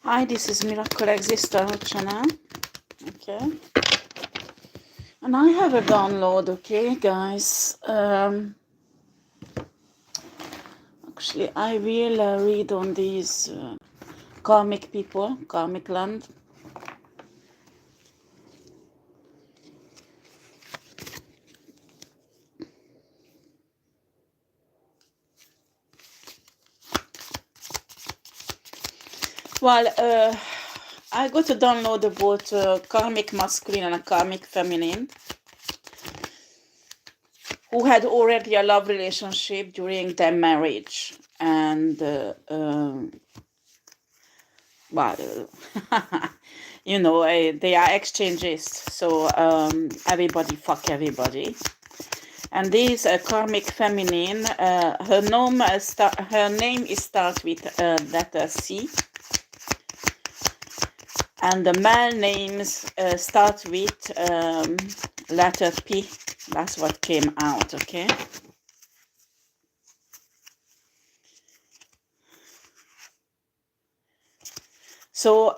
Hi, this is Miracle Existence channel. Okay. And I have a download, okay, guys. Actually, I will read on these karmic people, karmic land. Well, I got to download about karmic masculine and a karmic feminine who had already a love relationship during their marriage. And, well, you know, they are exchangists. So everybody fuck everybody. And this karmic feminine, her name is start with letter C. And the male names start with letter P. That's what came out, okay? So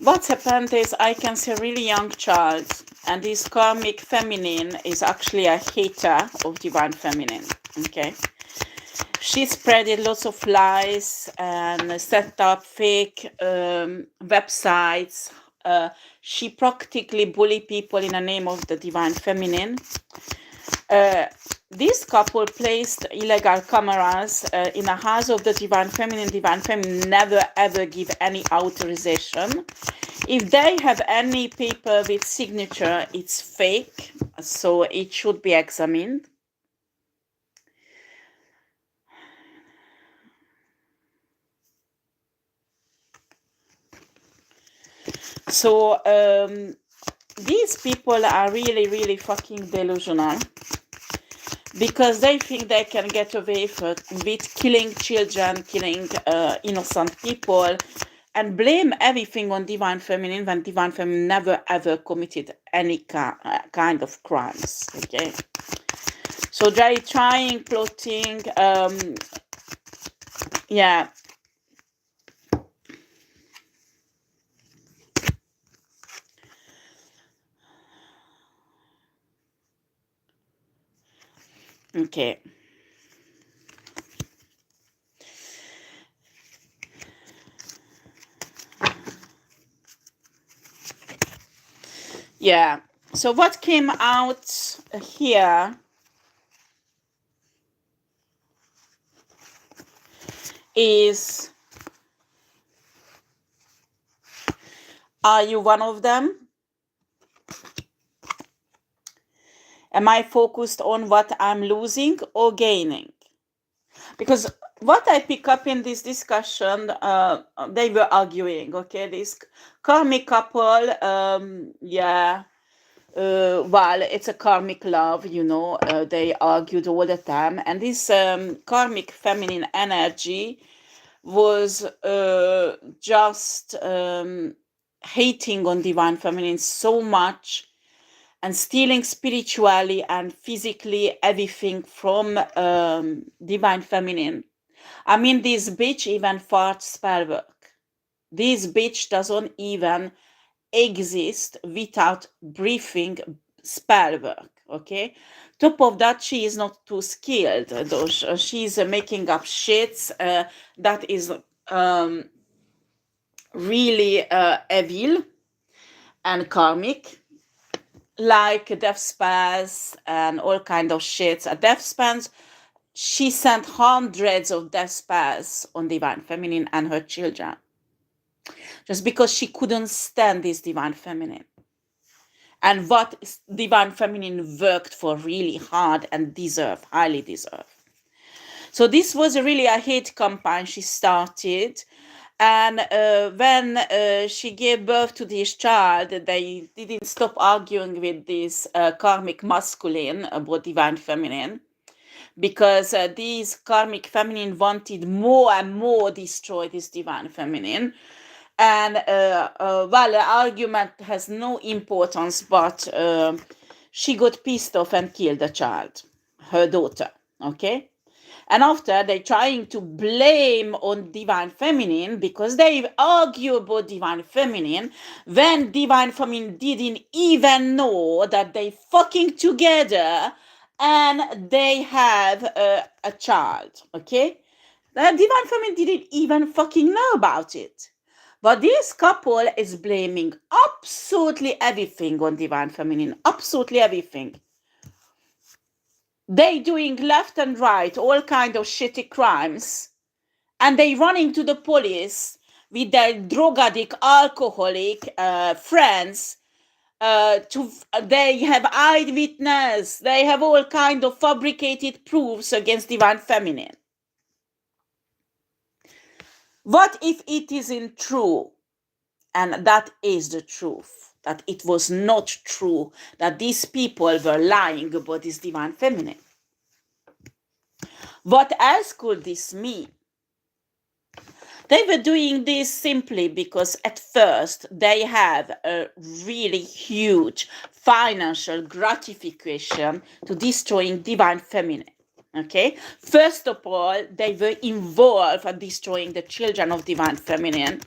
what's happened is I can see a really young child, and this karmic feminine is actually a hater of divine feminine, okay? She spreaded lots of lies and set up fake websites. She practically bullied people in the name of the divine feminine. This couple placed illegal cameras in the house of the divine feminine. Divine feminine never ever give any authorization. If they have any paper with signature, it's fake, so it should be examined. So these people are really fucking delusional, because they think they can get away with killing children, killing innocent people, and blame everything on divine feminine when divine feminine never ever committed any kind of crimes, okay? So they're trying, plotting, yeah. Okay. Yeah. So what came out here is, are you one of them? Am I focused on what I'm losing or gaining? Because what I pick up in this discussion, they were arguing, okay? This karmic couple, yeah, well, it's a karmic love, you know, they argued all the time. And this karmic feminine energy was just hating on divine feminine so much, and stealing spiritually and physically everything from divine feminine. I mean, this bitch even farts spell work. This bitch doesn't even exist without briefing spell work, okay? Top of that, she is not too skilled, though she's making up shits that is really evil and karmic, like death spells and all kind of shits. Death spells, she sent hundreds of death spells on divine feminine and her children, just because she couldn't stand this divine feminine. And what divine feminine worked for really hard and highly deserve. So this was really a hate campaign she started. And when she gave birth to this child, they didn't stop arguing with this karmic masculine about divine feminine, because these karmic feminine wanted more and more destroy this divine feminine. And well, the argument has no importance, but she got pissed off and killed the child, her daughter, okay? And after they trying to blame on divine feminine because they argue about divine feminine when divine feminine didn't even know that they fucking together and they have a child. Okay, the divine feminine didn't even fucking know about it. But this couple is blaming absolutely everything on divine feminine, absolutely everything. They doing left and right all kind of shitty crimes, and they running to the police with their drug addict, alcoholic friends. They have eyewitness. They have all kind of fabricated proofs against divine feminine. What if it isn't true? And that is the truth, that it was not true, that these people were lying about this divine feminine. What else could this mean? They were doing this simply because at first they have a really huge financial gratification to destroying divine feminine. Okay, first of all, they were involved in destroying the children of divine feminine,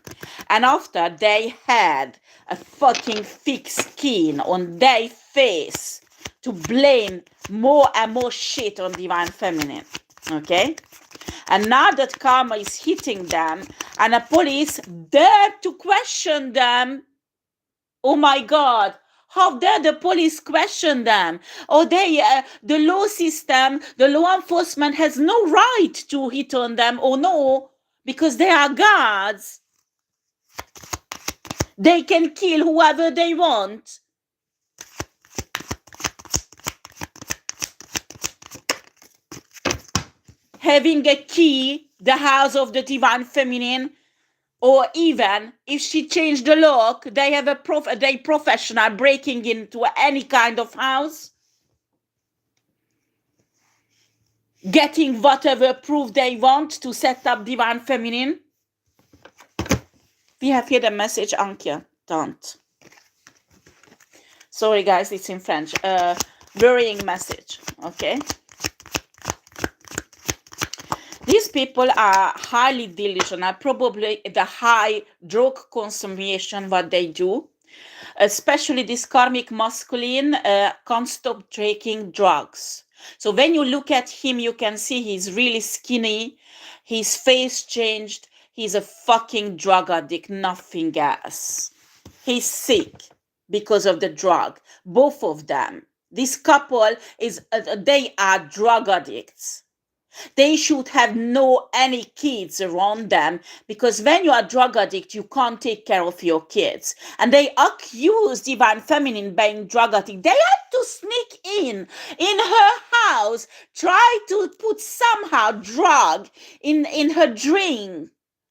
and after they had a fucking thick skin on their face to blame more and more shit on divine feminine. Okay, and now that karma is hitting them and the police dare to question them, oh my God, how dare the police question them? Or the law system, the law enforcement has no right to hit on them, or no, because they are gods. They can kill whoever they want. Having a key, the house of the divine feminine, or even if she changed the lock, they have they professional breaking into any kind of house, getting whatever proof they want to set up divine feminine. We have here the message, Ankia. Don't. Sorry guys, it's in French. Worrying message, okay? These people are highly delusional, probably the high drug consumption what they do, especially this karmic masculine can't stop taking drugs. So when you look at him, you can see he's really skinny, his face changed, he's a fucking drug addict, nothing else. He's sick because of the drug, both of them. This couple they are drug addicts. They should have no any kids around them, because when you are drug addict, you can't take care of your kids. And they accuse divine feminine being drug addict. They had to sneak in her house, try to put somehow drug in her drink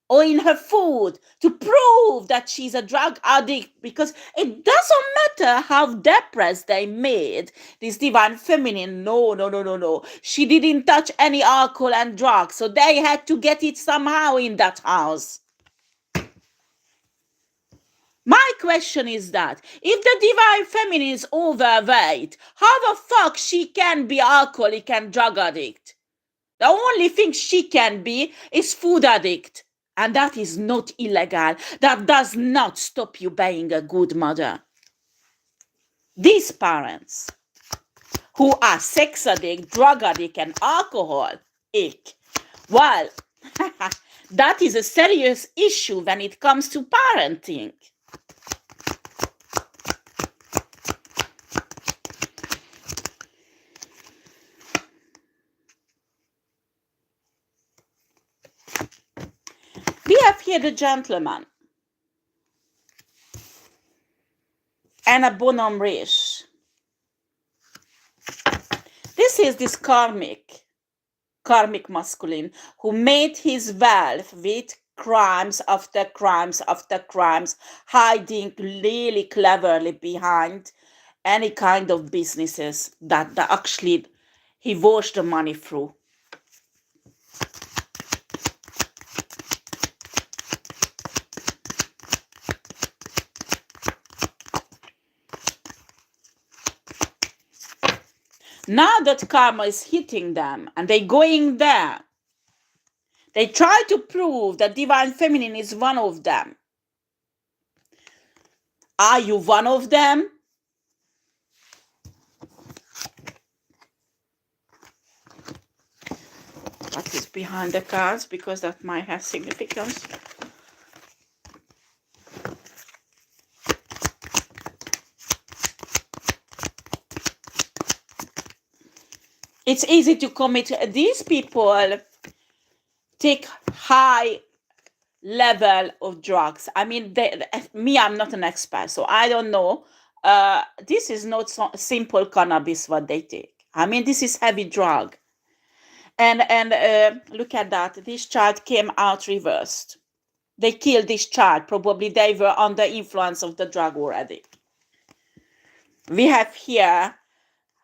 or in her food to prove that she's a drug addict, because it doesn't matter how depressed they made this divine feminine. No. She didn't touch any alcohol and drugs, so they had to get it somehow in that house. My question is that if the divine feminine is overweight, how the fuck she can be alcoholic and drug addict? The only thing she can be is food addict. And that is not illegal. That does not stop you being a good mother. These parents who are sex addict, drug addict, and alcoholic, well, that is a serious issue when it comes to parenting. We have here the gentleman and a bonhomme riche. This is this karmic masculine who made his wealth with crimes after crimes after crimes, hiding really cleverly behind any kind of businesses that actually he washed the money through. Now that karma is hitting them and they're going there, they try to prove that divine feminine is one of them. Are you one of them? What is behind the cards? Because that might have significance. It's easy to commit. These people take high level of drugs. I mean, I'm not an expert, so I don't know. This is not so simple cannabis what they take. I mean, this is heavy drug. And look at that. This child came out reversed. They killed this child. Probably they were under influence of the drug already. We have here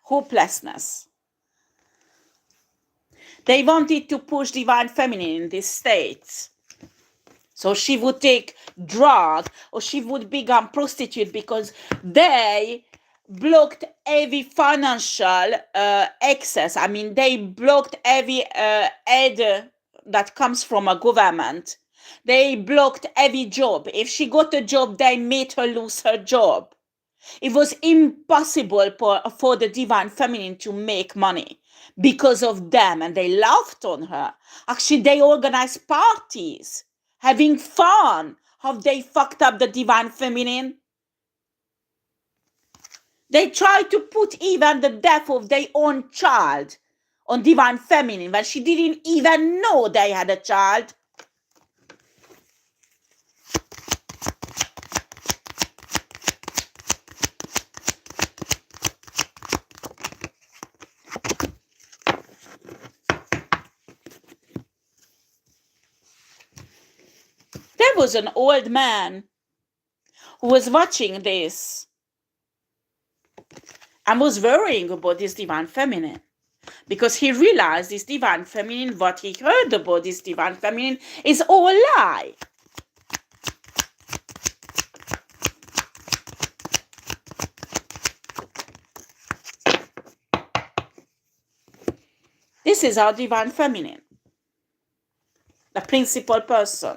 hopelessness. They wanted to push divine feminine in these states. So she would take drug or she would become prostitute because they blocked every financial access. I mean, they blocked every aid that comes from a government. They blocked every job. If she got a job, they made her lose her job. It was impossible for the divine feminine to make money because of them, and they laughed on her. Actually, they organized parties, having fun. How they fucked up the divine feminine. They tried to put even the death of their own child on divine feminine when she didn't even know they had a child. There was an old man who was watching this and was worrying about this divine feminine because he realized this divine feminine, what he heard about this divine feminine is all lie. This is our divine feminine, the principal person.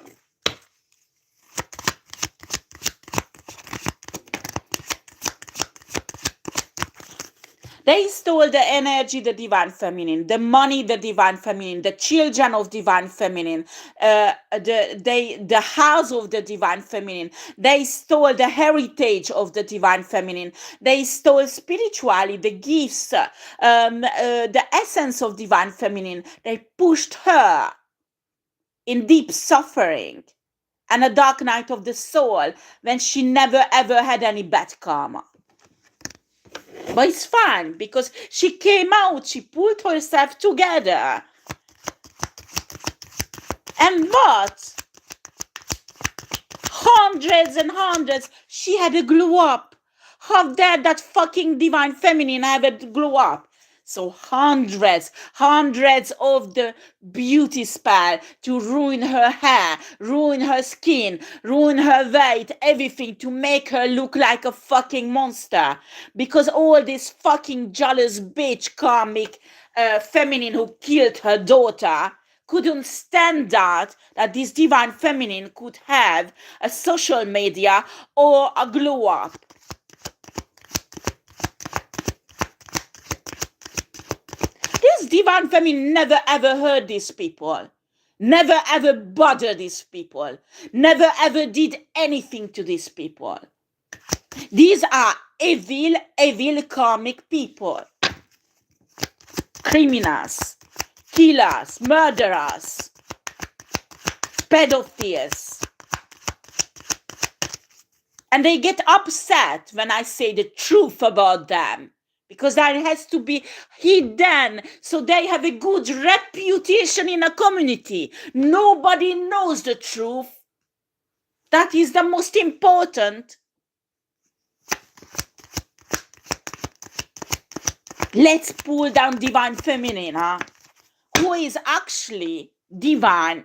They stole the energy, the divine feminine, the money, the divine feminine, the children of divine feminine, the house of the divine feminine. They stole the heritage of the divine feminine. They stole spiritually the gifts, the essence of divine feminine. They pushed her in deep suffering and a dark night of the soul when she never ever had any bad karma. But it's fine because she came out, she pulled herself together. And what? Hundreds and hundreds. She had a glow up. How dare that fucking divine feminine have a glow up? So hundreds of the beauty spell to ruin her hair, ruin her skin, ruin her weight, everything to make her look like a fucking monster. Because all this fucking jealous bitch karmic feminine who killed her daughter couldn't stand that this divine feminine could have a social media or a glow up. This divine feminine never ever heard these people, never ever bothered these people, never ever did anything to these people. These are evil karmic people, criminals, killers, murderers, pedophiles. And they get upset when I say the truth about them, because that has to be hidden so they have a good reputation in a community. Nobody knows the truth. That is the most important. Let's pull down divine feminine, huh? Who is actually divine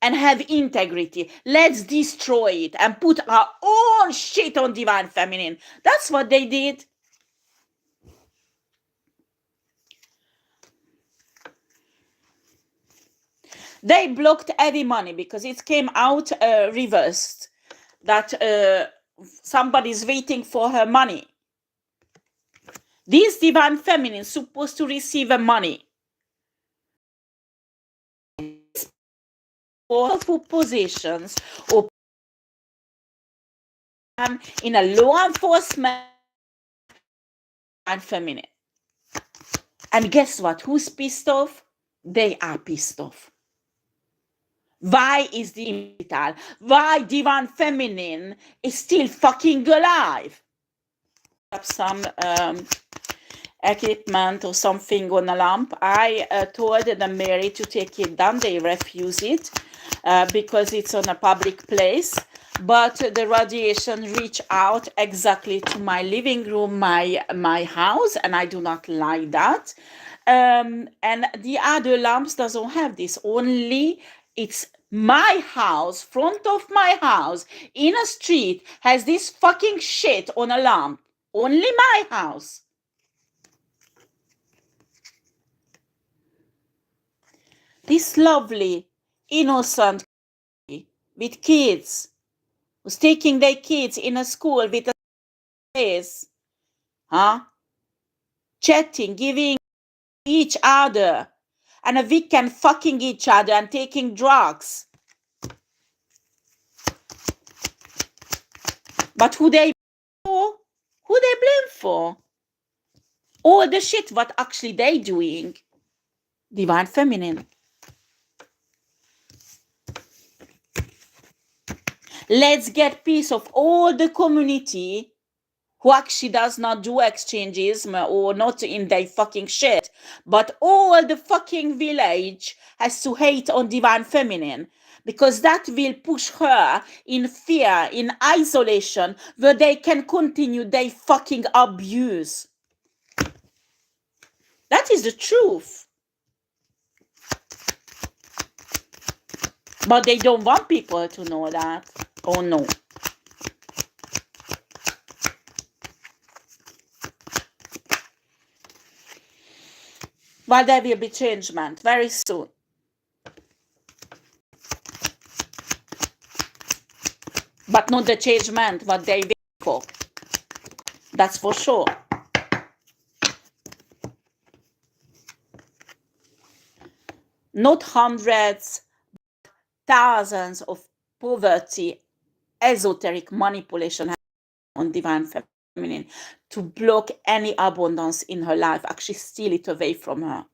and have integrity. Let's destroy it and put our own shit on divine feminine. That's what they did. They blocked every money because it came out reversed that somebody's waiting for her money. This divine feminine supposed to receive a money. Powerful positions or in a law enforcement and feminine. And guess what? Who's pissed off? They are pissed off. Why is the vital? Why divine feminine is still fucking alive? Some equipment or something on a lamp. I told the Mary to take it down. They refuse it because it's on a public place. But the radiation reached out exactly to my living room, my house, and I do not like that. And the other lamps doesn't have this. Only it's my house, front of my house, in a street, has this fucking shit on a lamp. Only my house. This lovely, innocent with kids, who's taking their kids in a school with a face, chatting, giving each other, and a weekend fucking each other and taking drugs. But who they blame for? Who they blame for? All the shit what actually they doing. Divine feminine. Let's get peace of all the community who actually does not do exchanges or not in their fucking shit, but all the fucking village has to hate on divine feminine because that will push her in fear, in isolation, where they can continue their fucking abuse. That is the truth. But they don't want people to know that. Oh no. Well, there will be changement very soon. But not the changement what they wait for. That's for sure. Not hundreds, thousands of poverty, esoteric manipulation on divine feminine to block any abundance in her life, actually steal it away from her.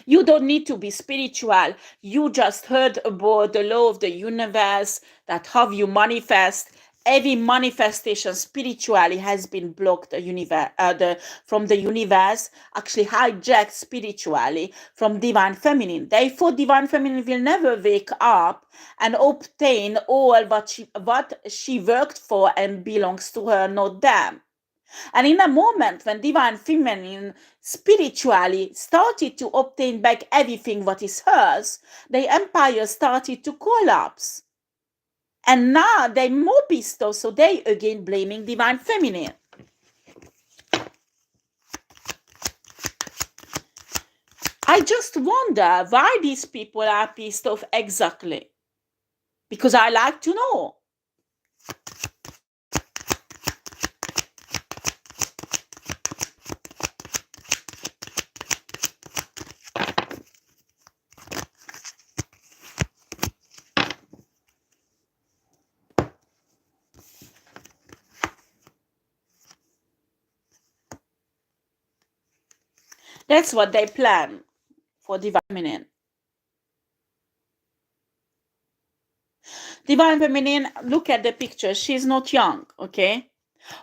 You don't need to be spiritual. You just heard about the law of the universe, that how you manifest. Every manifestation spiritually has been blocked from the universe, actually hijacked spiritually from divine feminine. Therefore, divine feminine will never wake up and obtain all what she worked for and belongs to her, not them. And in a moment when divine feminine spiritually started to obtain back everything what is hers, the empire started to collapse. And now they more pissed off, so they again blaming divine feminine. I just wonder why these people are pissed off exactly. Because I like to know. That's what they plan for divine feminine. Divine feminine, look at the picture. She's not young, okay?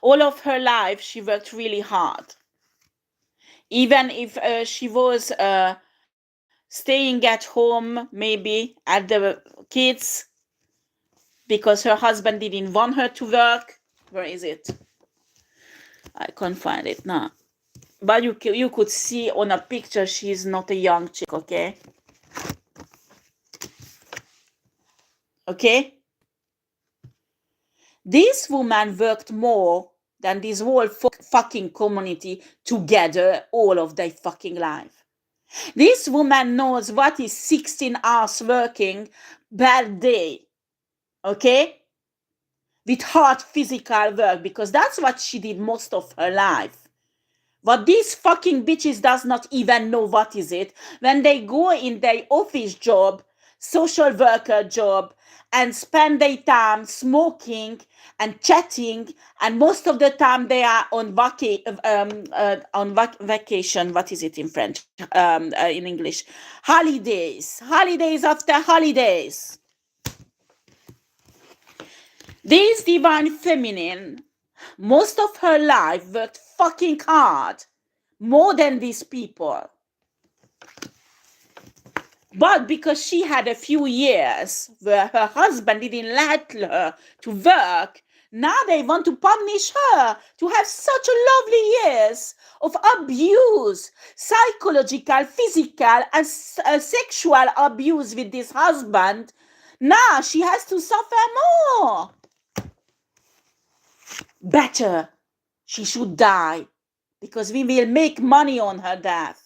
All of her life, she worked really hard. Even if she was staying at home, maybe at the kids, because her husband didn't want her to work. Where is it? I can't find it now. But you could see on a picture she's not a young chick, okay? Okay? This woman worked more than this whole fucking community together all of their fucking life. This woman knows what is 16 hours working per day, okay? With hard physical work, because that's what she did most of her life. But these fucking bitches does not even know what is it. When they go in their office job, social worker job, and spend their time smoking and chatting, and most of the time they are on vacation. What is it in French? In English, holidays after holidays. This divine feminine, most of her life, worked fucking hard, more than these people. But because she had a few years where her husband didn't let her to work, now they want to punish her to have such lovely years of abuse, psychological, physical, and sexual abuse with this husband. Now she has to suffer more. Better she should die, because we will make money on her death.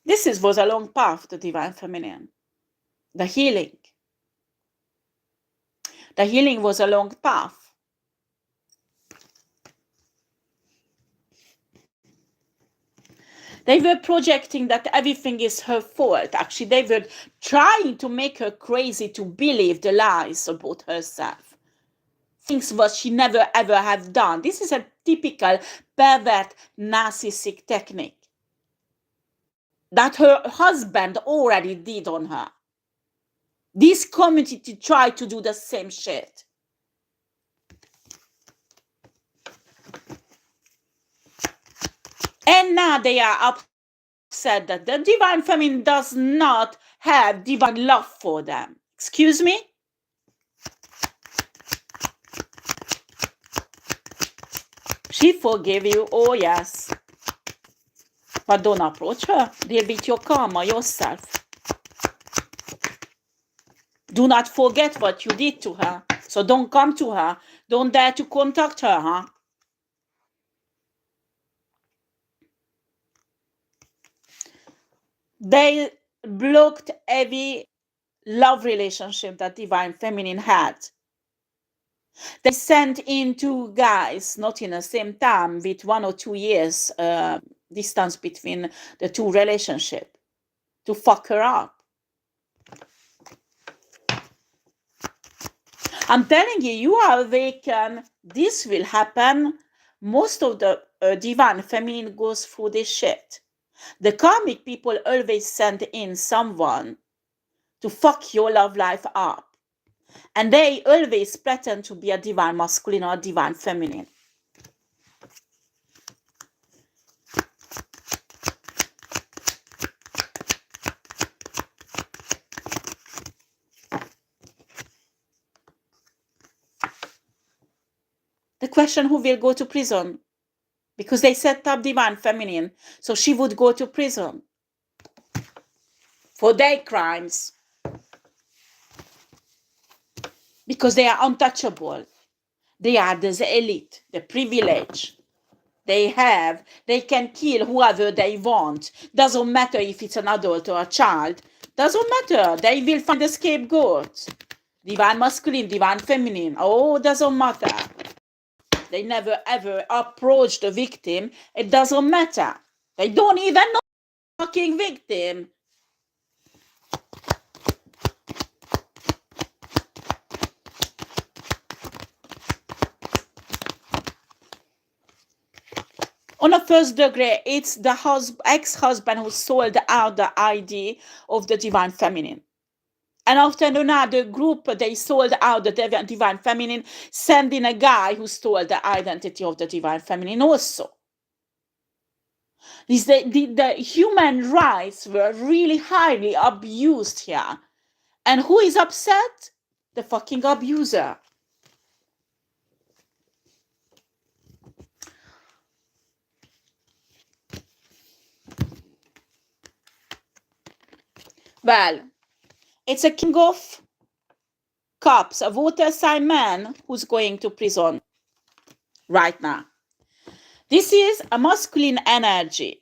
This was a long path, the divine feminine. The healing. The healing was a long path. They were projecting that everything is her fault. Actually, they were trying to make her crazy to believe the lies about herself. Things what she never ever have done. This is a typical pervert narcissistic technique that her husband already did on her. This community tried to do the same shit. And now they are upset that the divine feminine does not have divine love for them. Excuse me? She forgave you, oh yes. But don't approach her. Deal with your karma yourself. Do not forget what you did to her. So don't come to her. Don't dare to contact her, huh? They blocked every love relationship that divine feminine had. They sent in two guys, not in the same time, with 1 or 2 years distance between the two relationships, to fuck her up. I'm telling you, you are awakened. This will happen. Most of the divine feminine goes through this shit. The karmic people always send in someone to fuck your love life up. And they always pretend to be a divine masculine or a divine feminine. The question, who will go to prison? Because they set up divine feminine, so she would go to prison for their crimes. Because they are untouchable. They are the elite, the privilege. They can kill whoever they want. Doesn't matter if it's an adult or a child. Doesn't matter. They will find a scapegoat. Divine masculine, divine feminine. Oh, doesn't matter. They never ever approach the victim. It doesn't matter. They don't even know the fucking victim. On a first degree, it's the ex-husband who sold out the ID of the divine feminine. And after another group, they sold out the divine feminine, sending a guy who stole the identity of the divine feminine also. The human rights were really highly abused here. And who is upset? The fucking abuser. Well, it's a king of cups, a water sign man who's going to prison right now. This is a masculine energy,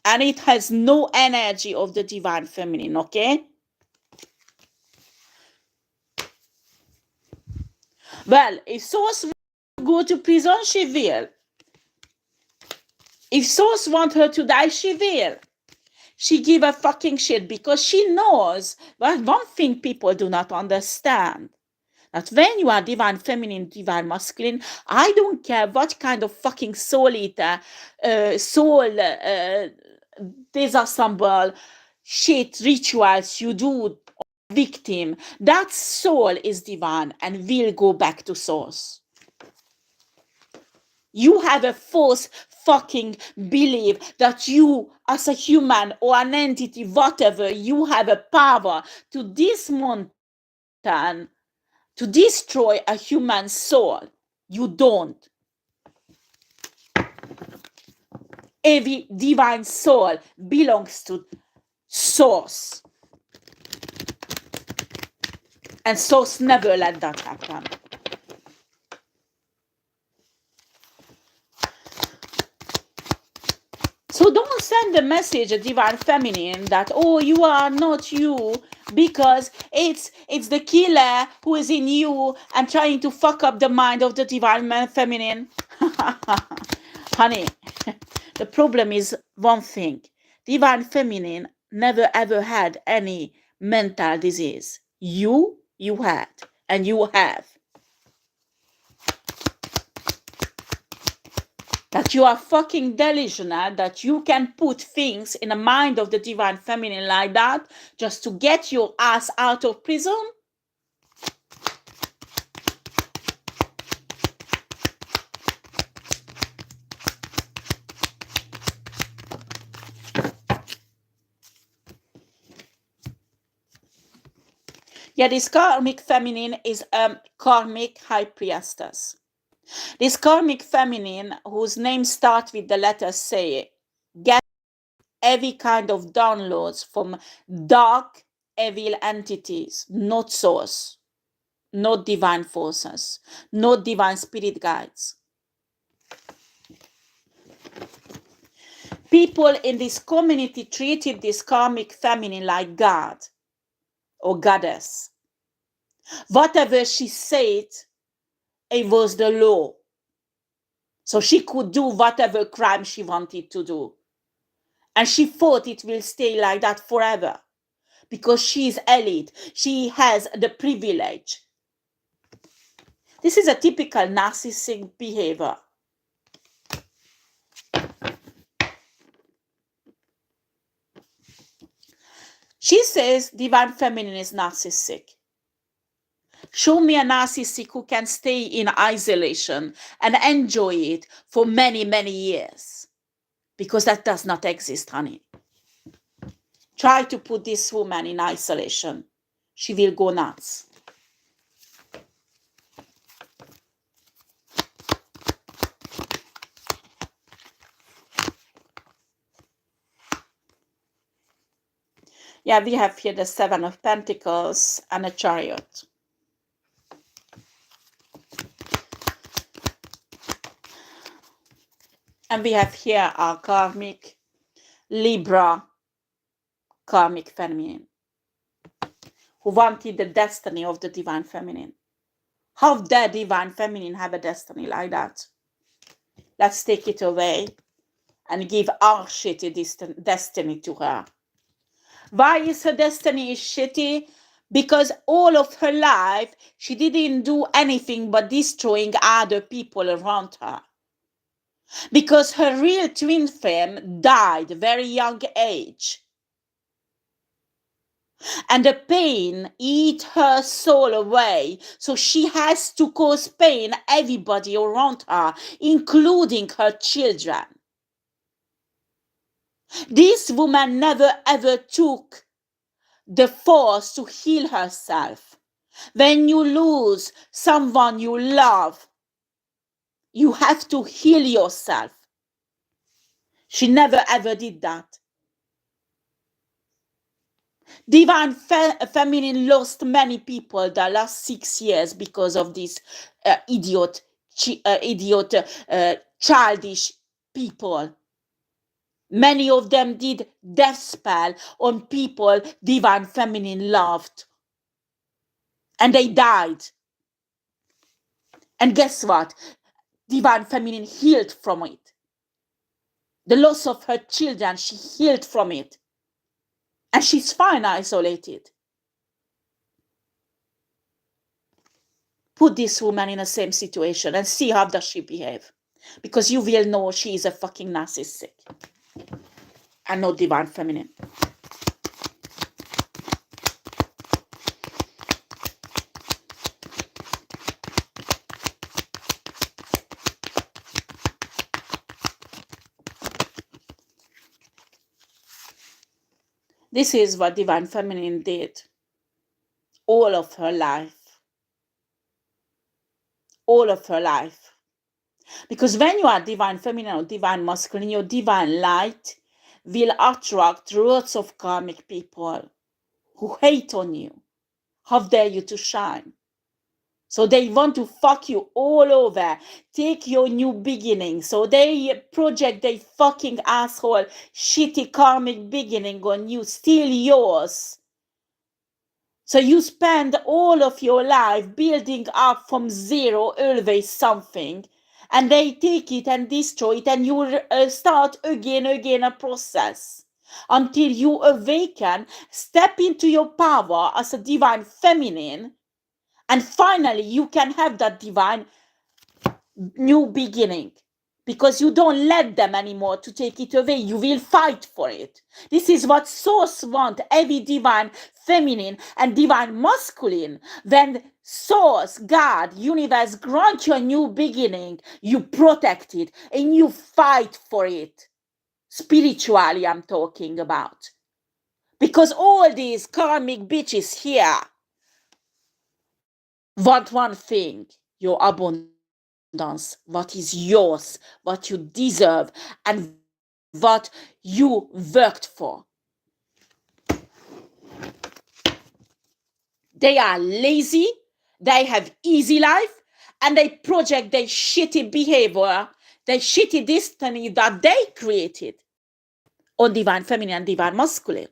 and it has no energy of the divine feminine, okay? Well, if Source go to prison, she will. If Source want her to die, she will. She give a fucking shit because she knows. But one thing people do not understand, that when you are divine feminine, divine masculine, I don't care what kind of fucking soul eater, soul disassemble shit rituals you do, victim, that soul is divine and will go back to source. You have a false fucking belief that you, as a human or an entity, whatever, you have a power to dismantle, to destroy a human soul. You don't. Every divine soul belongs to source. And source never let that happen. So don't send the message, a divine feminine, that, oh, you are not you, because it's the killer who is in you and trying to fuck up the mind of the divine feminine. Honey, the problem is one thing. Divine feminine never ever had any mental disease. You had, and you have. That you are fucking delusional, that you can put things in the mind of the divine feminine like that just to get your ass out of prison? Yeah, this karmic feminine is a karmic high priestess. This karmic feminine, whose name starts with the letter C, gets every kind of downloads from dark, evil entities, not source, not divine forces, not divine spirit guides. People in this community treated this karmic feminine like God or goddess. Whatever she said, it was the law. So she could do whatever crime she wanted to do. And she thought it will stay like that forever because she's elite. She has the privilege. This is a typical narcissistic behavior. She says divine feminine is narcissistic. Show me a narcissist who can stay in isolation and enjoy it for many, many years. Because that does not exist, honey. Try to put this woman in isolation. She will go nuts. Yeah, we have here the Seven of Pentacles and a Chariot. And we have here our karmic Libra karmic feminine, who wanted the destiny of the divine feminine. How dare divine feminine have a destiny like that? Let's take it away and give our shitty destiny to her. Why is her destiny shitty? Because all of her life, she didn't do anything but destroying other people around her. Because her real twin flame died very young age. And the pain eat her soul away. So she has to cause pain everybody around her, including her children. This woman never ever took the force to heal herself. When you lose someone you love, you have to heal yourself. She never ever did that. Divine feminine lost many people the last 6 years because of these childish people. Many of them did death spell on people divine feminine loved. And they died. And guess what? Divine feminine healed from it. The loss of her children, she healed from it. And she's fine isolated. Put this woman in the same situation and see how does she behave. Because you will know she is a fucking narcissistic. And not divine feminine. This is what divine feminine did all of her life. All of her life. Because when you are divine feminine or divine masculine, your divine light will attract lots of karmic people who hate on you. How dare you to shine? So they want to fuck you all over, take your new beginning. So they project their fucking asshole, shitty karmic beginning on you, steal yours. So you spend all of your life building up from zero, always something, and they take it and destroy it, and you start again a process until you awaken, step into your power as a divine feminine, and finally you can have that divine new beginning. Because you don't let them anymore to take it away. You will fight for it. This is what source want, every divine feminine and divine masculine. When source, God, universe grant you a new beginning, you protect it and you fight for it. Spiritually, I'm talking about. Because all these karmic bitches here want one thing, your abundance. What is yours, what you deserve, and what you worked for. They are lazy, they have easy life, and they project their shitty behavior, their shitty destiny that they created on divine feminine and divine masculine.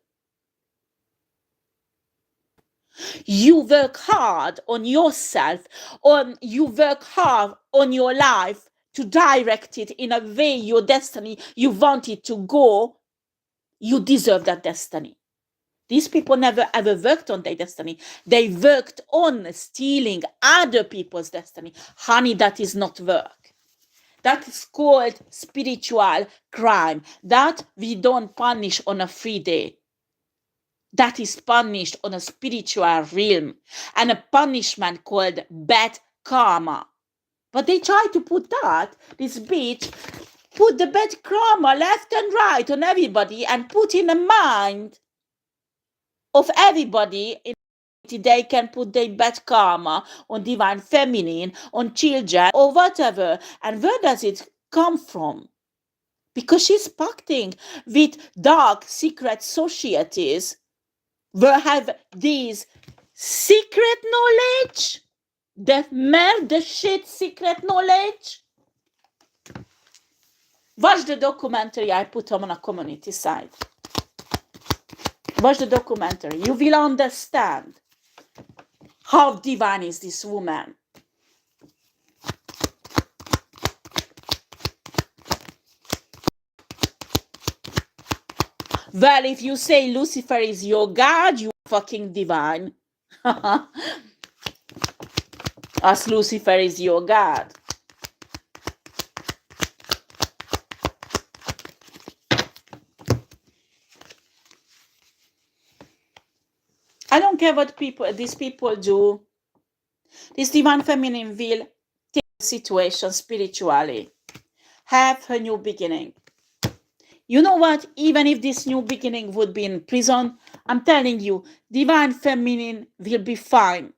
You work hard on yourself, you work hard on your life to direct it in a way your destiny you want it to go. You deserve that destiny. These people never ever worked on their destiny. They worked on stealing other people's destiny. Honey, that is not work. That is called spiritual crime. That we don't punish on a free day. That is punished on a spiritual realm. And a punishment called bad karma. But they try to put this bitch, put the bad karma left and right on everybody and put in the mind of everybody. They can put their bad karma on divine feminine, on children, or whatever. And where does it come from? Because she's pacting with dark secret societies where have these secret knowledge, the shit secret knowledge. Watch the documentary I put on a community site. Watch the documentary. You will understand how divine is this woman. Well, if you say Lucifer is your God, you fucking divine. As Lucifer is your God. I don't care what these people do. This divine feminine will take the situation spiritually. Have her new beginning. You know what? Even if this new beginning would be in prison, I'm telling you, divine feminine will be fine.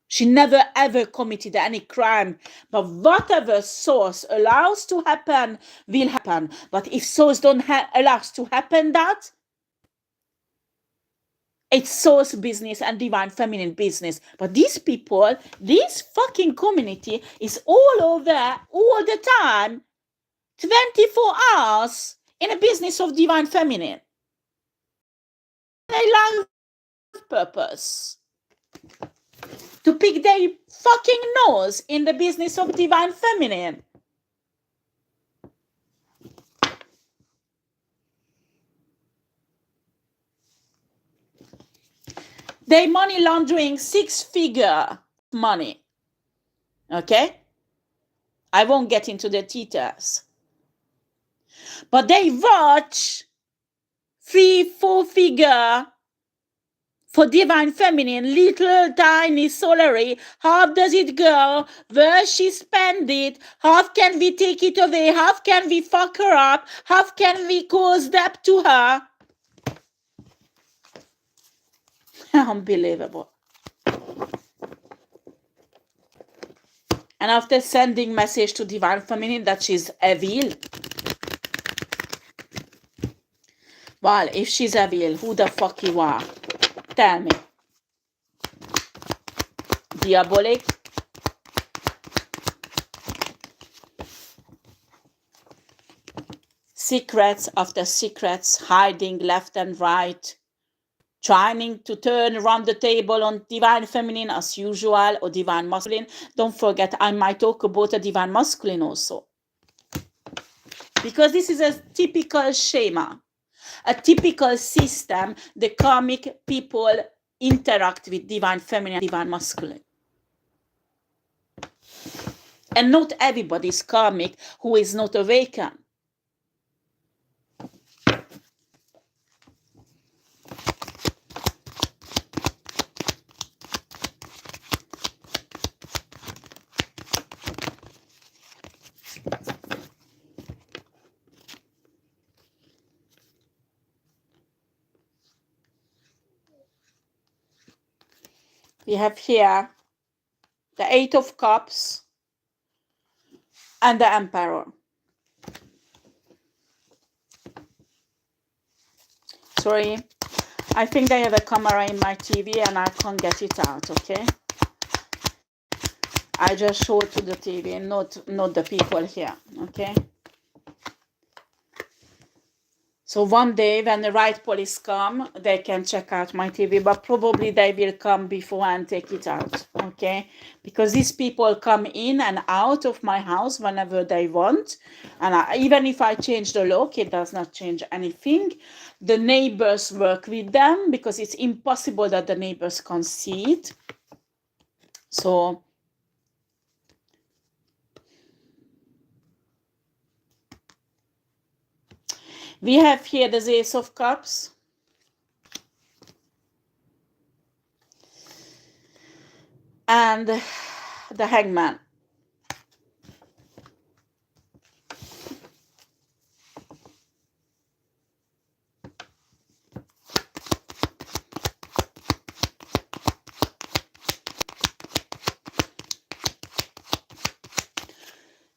She never ever committed any crime, but whatever source allows to happen will happen. But if source don't allow to happen that, It's source business and divine feminine business. But these people, this fucking community is all over, all the time, 24 hours in a business of divine feminine. Their life purpose. To pick their fucking nose in the business of divine feminine. They money laundering 6-figure money. Okay? I won't get into the details. But they watch 3-4-figure for divine feminine, little tiny salary. How does it go? Where she spend it? How can we take it away? How can we fuck her up? How can we cause debt to her? Unbelievable. And after sending message to divine feminine that she's evil, well, if she's evil, who the fuck you are? Tell me. Diabolic. Secrets after secrets, hiding left and right, trying to turn around the table on divine feminine as usual, or divine masculine. Don't forget, I might talk about a divine masculine also. Because this is a typical schema, a typical system the karmic people interact with divine feminine and divine masculine. And not everybody is karmic who is not awakened. We have here the 8 of Cups and the Emperor. Sorry, I think I have a camera in my TV and I can't get it out, okay? I just show it to the TV, not the people here, okay? So one day when the right police come, they can check out my TV, but probably they will come before and take it out, okay? Because these people come in and out of my house whenever they want. And even if I change the lock, it does not change anything. The neighbors work with them because it's impossible that the neighbors can see it. So we have here the Ace of Cups. And the Hangman.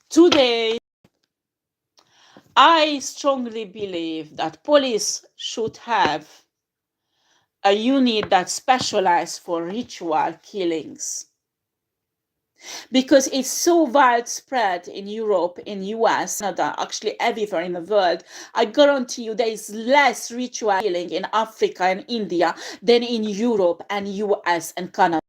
Today, I strongly believe that police should have a unit that specializes for ritual killings. Because it's so widespread in Europe, in US, Canada, actually everywhere in the world. I guarantee you there is less ritual killing in Africa and India than in Europe and US and Canada.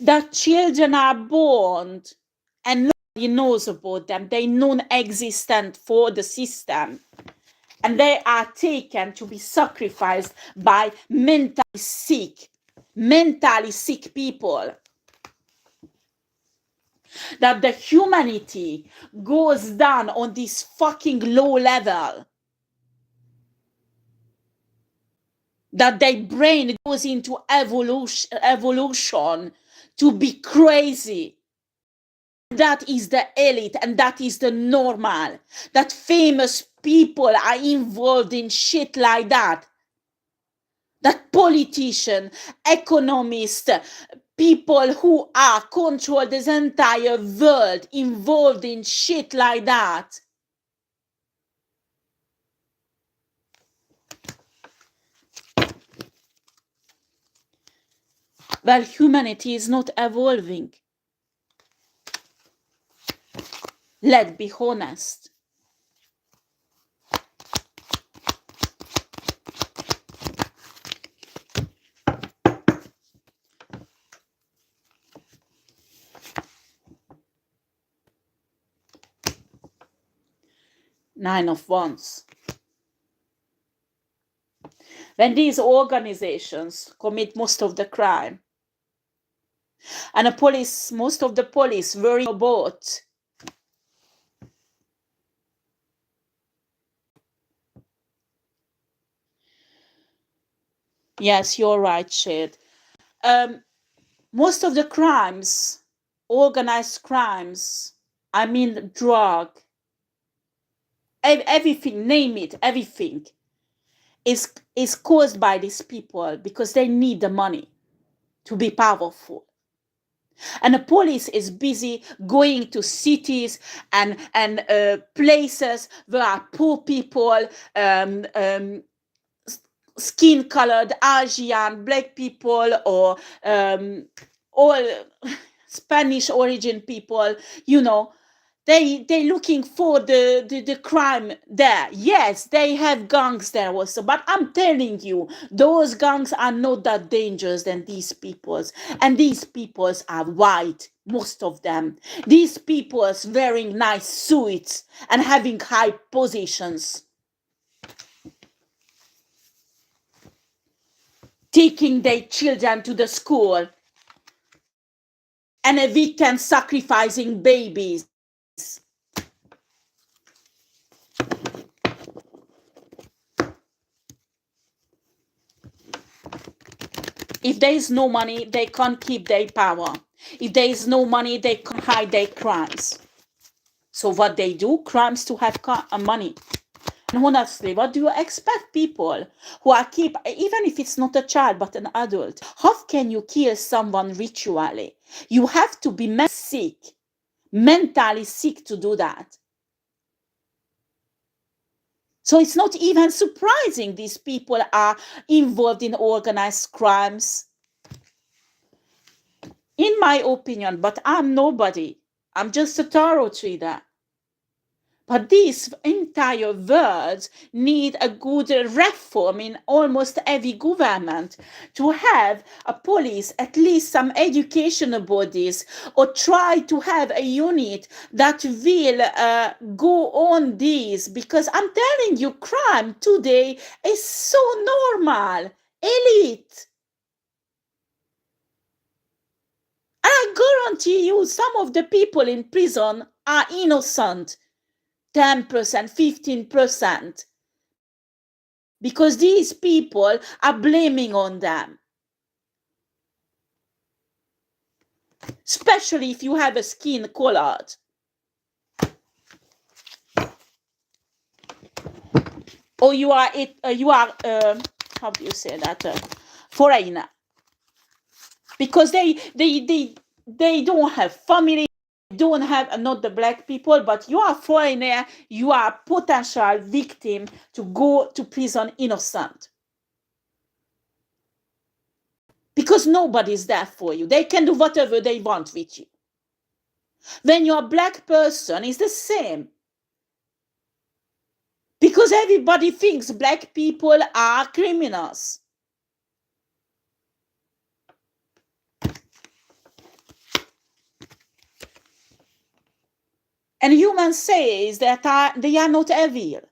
That children are born and nobody knows about them. They're non-existent for the system. And they are taken to be sacrificed by mentally sick people. That the humanity goes down on this fucking low level. That their brain goes into evolution to be crazy. That is the elite and that is the normal. That famous people are involved in shit like that. That politicians, economists, people who are control this entire world involved in shit like that. Well, humanity is not evolving. Let's be honest. Nine of Wands. When these organizations commit most of the crime, and the police, most of the police worry about yes, you're right, Shade. Most of the crimes, organized crimes, I mean drug, everything, name it, everything is caused by these people because they need the money to be powerful. And the police is busy going to cities and places where are poor people, skin-colored Asian, black people, or all Spanish origin people, you know. They looking for the crime there. Yes, they have gangs there also, but I'm telling you, those gangs are not that dangerous than these peoples. And these peoples are white, most of them. These peoples wearing nice suits and having high positions, taking their children to the school, and a weekend sacrificing babies. If there is no money, they can't keep their power. If there is no money, they can't hide their crimes. So what they do, crimes to have money. And honestly, what do you expect people who are even if it's not a child but an adult, how can you kill someone ritually? You have to be mentally sick to do that. So it's not even surprising these people are involved in organized crimes. In my opinion, but I'm nobody. I'm just a tarot reader. But these entire worlds need a good reform in almost every government to have a police, at least some educational bodies, or try to have a unit that will go on this. Because I'm telling you, crime today is so normal. Elite. I guarantee you, some of the people in prison are innocent. 10%, 15%. Because these people are blaming on them. Especially if you have a skin colored. Or you are how do you say that? Foreigner. Because they don't have family, don't have, not the black people, but you are foreigner, you are potential victim to go to prison innocent. Because nobody's there for you. They can do whatever they want with you. When you're a black person, it's the same. Because everybody thinks black people are criminals. And humans say that they are not evil.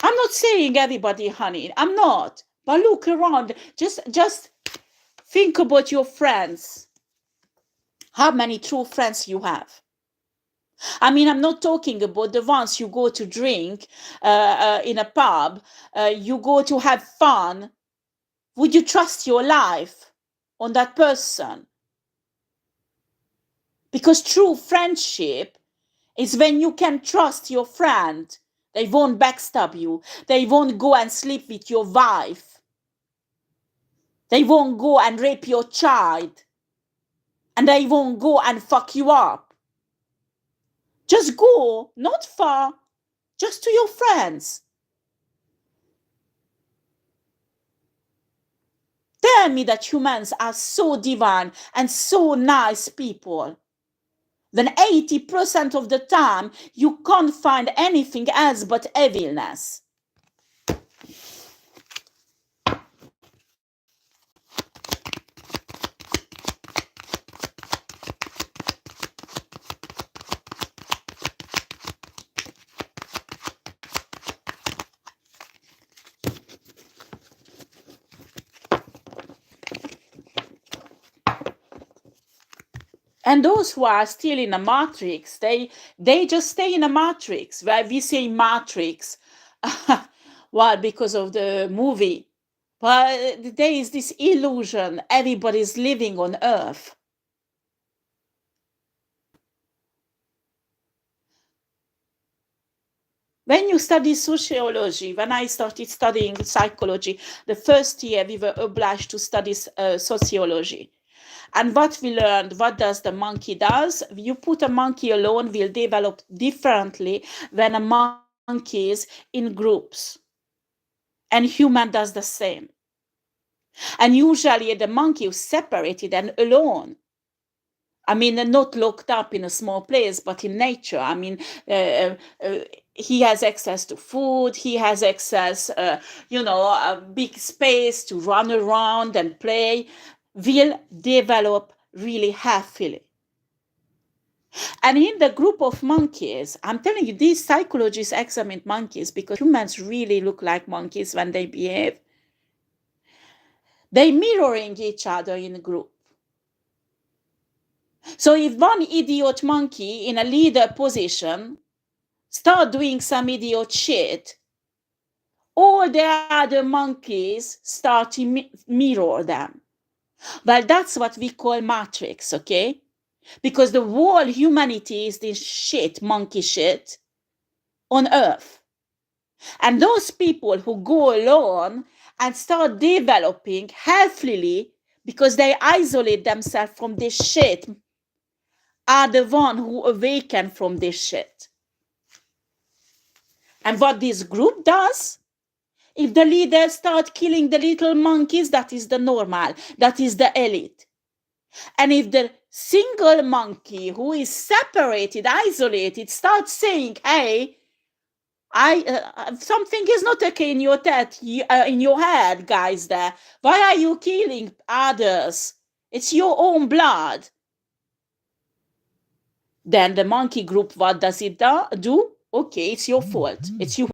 I'm not saying everybody, honey. I'm not. But look around. Just think about your friends. How many true friends you have? I mean, I'm not talking about the ones you go to drink in a pub. You go to have fun. Would you trust your life on that person? Because true friendship is when you can trust your friend. They won't backstab you. They won't go and sleep with your wife. They won't go and rape your child. And they won't go and fuck you up. Just go, not far, just to your friends. tell me that humans are so divine and so nice people, then 80% of the time you can't find anything else but evilness. And those who are still in a matrix, they just stay in a matrix. Where we say matrix, well, because of the movie. But there is this illusion everybody's living on Earth. When you study sociology, when I started studying psychology, the first year we were obliged to study sociology. And what we learned, what does the monkey does? You put a monkey alone, will develop differently than a monkeys in groups. And human does the same. And usually the monkey is separated and alone. I mean, not locked up in a small place, but in nature. I mean, he has access to food, he has access, a big space to run around and play, will develop really happily. And in the group of monkeys, I'm telling you, these psychologists examine monkeys because humans really look like monkeys when they behave. They mirroring each other in a group. So if one idiot monkey in a leader position start doing some idiot shit, all the other monkeys start to mirror them. Well, that's what we call matrix, okay? Because the whole humanity is this shit, monkey shit, on Earth. And those people who go alone and start developing healthily because they isolate themselves from this shit are the one who awaken from this shit. And what this group does, if the leaders start killing the little monkeys, that is the normal, that is the elite. And if the single monkey who is separated, isolated, starts saying, hey, something is not okay in your head, guys, there. Why are you killing others? It's your own blood. Then the monkey group, what does it do? Okay, it's your fault. It's you,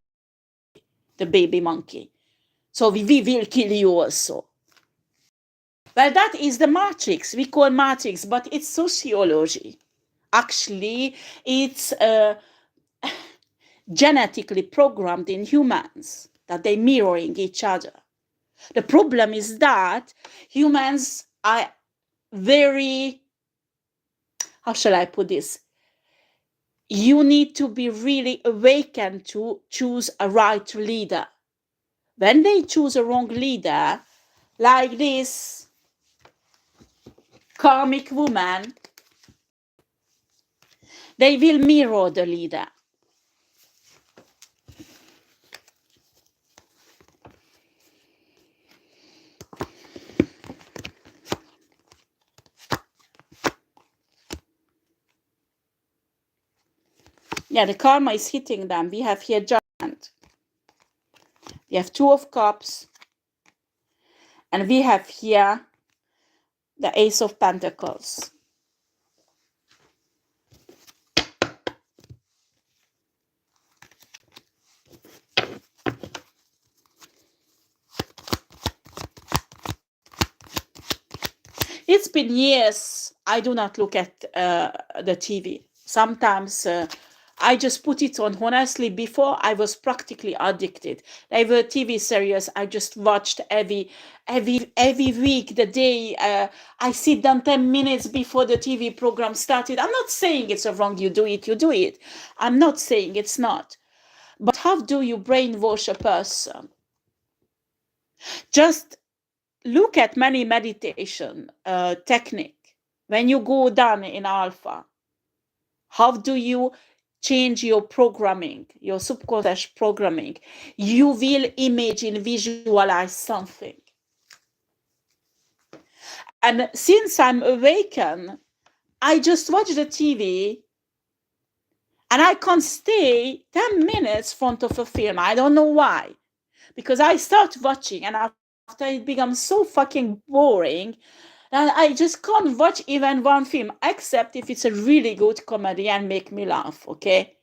the baby monkey. So we will kill you also. Well, that is the matrix. We call matrix, but it's sociology. Actually, it's genetically programmed in humans that they're mirroring each other. The problem is that humans are very, how shall I put this? You need to be really awakened to choose a right leader. When they choose a wrong leader, like this karmic woman, they will mirror the leader. Yeah, the karma is hitting them. We have here Giant. We have Two of Cups. And we have here the Ace of Pentacles. It's been years I do not look at the TV. Sometimes I just put it on. Honestly, before I was practically addicted. There were TV series I just watched every week. The day I sit down 10 minutes before the TV program started. I'm not saying it's wrong. You do it. I'm not saying it's not. But how do you brainwash a person? Just look at many meditation technique. When you go down in alpha, how do you change your programming, your subconscious programming? You will imagine, visualize something. And since I'm awakened, I just watch the TV and I can't stay 10 minutes front of a film. I don't know why. Because I start watching and after it becomes so fucking boring that I just can't watch even one film, except if it's a really good comedy and make me laugh, okay?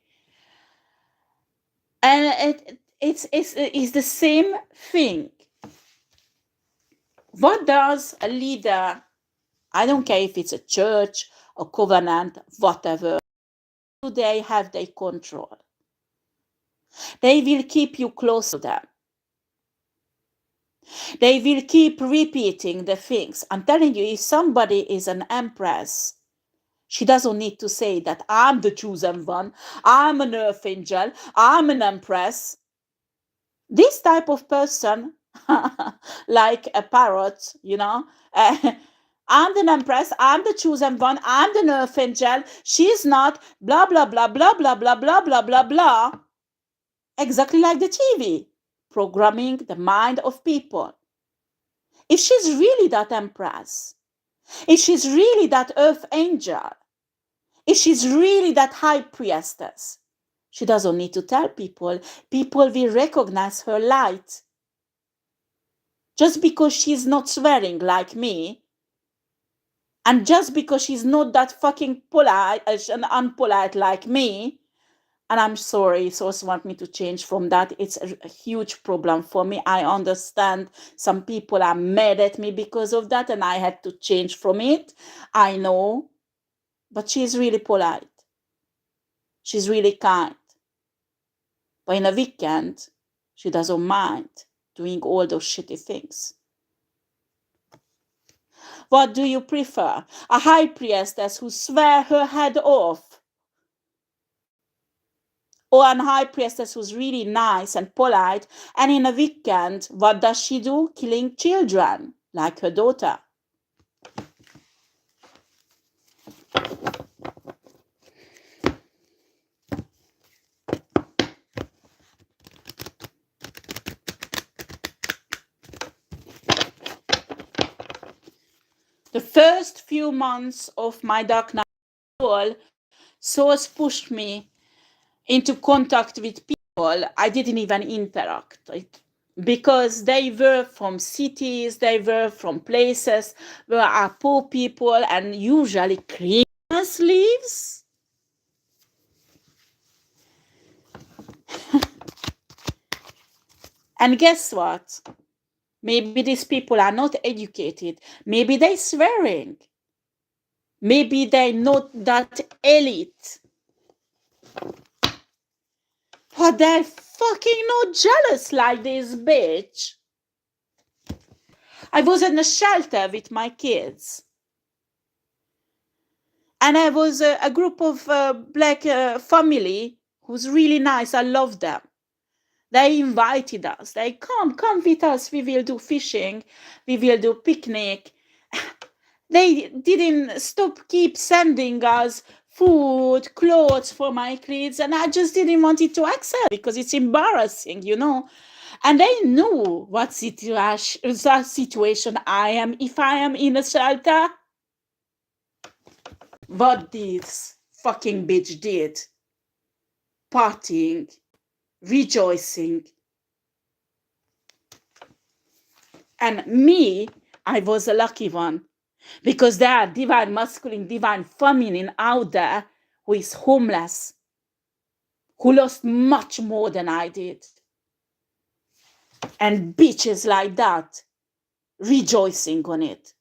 And it's the same thing. What does a leader, I don't care if it's a church, a covenant, whatever, do they have their control? They will keep you close to them. They will keep repeating the things. I'm telling you, if somebody is an empress, she doesn't need to say that I'm the chosen one, I'm an earth angel, I'm an empress. This type of person, like a parrot, I'm the empress, I'm the chosen one, I'm the earth angel, she's not, blah, blah, blah, blah, blah, blah, blah, blah, blah, blah. Exactly like the TV, programming the mind of people. If she's really that empress, if she's really that earth angel, if she's really that high priestess, she doesn't need to tell people. People will recognize her light. Just because she's not swearing like me, and just because she's not that fucking polite and unpolite like me, and I'm sorry, source want me to change from that. It's a huge problem for me. I understand some people are mad at me because of that, and I had to change from it. I know. But she's really polite. She's really kind. But in a weekend, she doesn't mind doing all those shitty things. What do you prefer? A high priestess who swear her head off? Or a high priestess who's really nice and polite, and in a weekend, what does she do? Killing children, like her daughter. The first few months of my dark night soul, Source pushed me into contact with people I didn't even interact with, because they were from cities, they were from places where are poor people and usually criminals lives. And guess what? Maybe these people are not educated. Maybe they swearing. Maybe they're not that elite. But they're fucking not jealous like this bitch. I was in a shelter with my kids. And I was a group of black family who's really nice. I love them. They invited us. They come with us. We will do fishing. We will do picnic. They didn't keep sending us food, clothes for my kids, and I just didn't want it to accept because it's embarrassing, And they knew what situation I am if I am in a shelter. What this fucking bitch did, partying, rejoicing. And me, I was a lucky one, because there are divine masculine, divine feminine out there who is homeless, who lost much more than I did. And bitches like that rejoicing on it.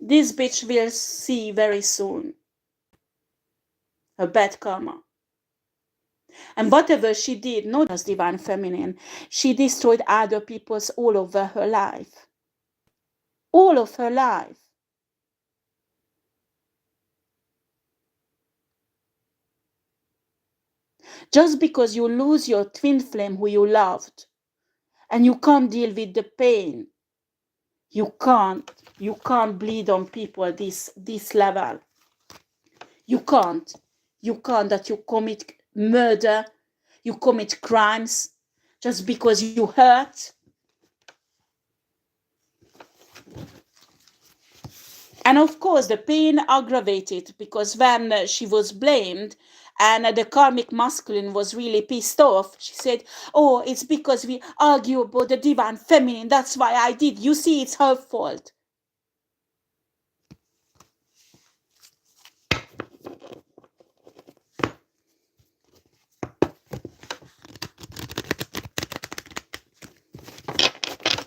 This bitch will see very soon her bad karma. And whatever she did, not as divine feminine, she destroyed other people's all over her life. All of her life. Just because you lose your twin flame who you loved, and you can't deal with the pain. You can't bleed on people this level. You can't that you commit murder, you commit crimes just because you hurt. And of course, the pain aggravated because when she was blamed and the karmic masculine was really pissed off, she said, oh, it's because we argue about the divine feminine. That's why I did. You see, it's her fault.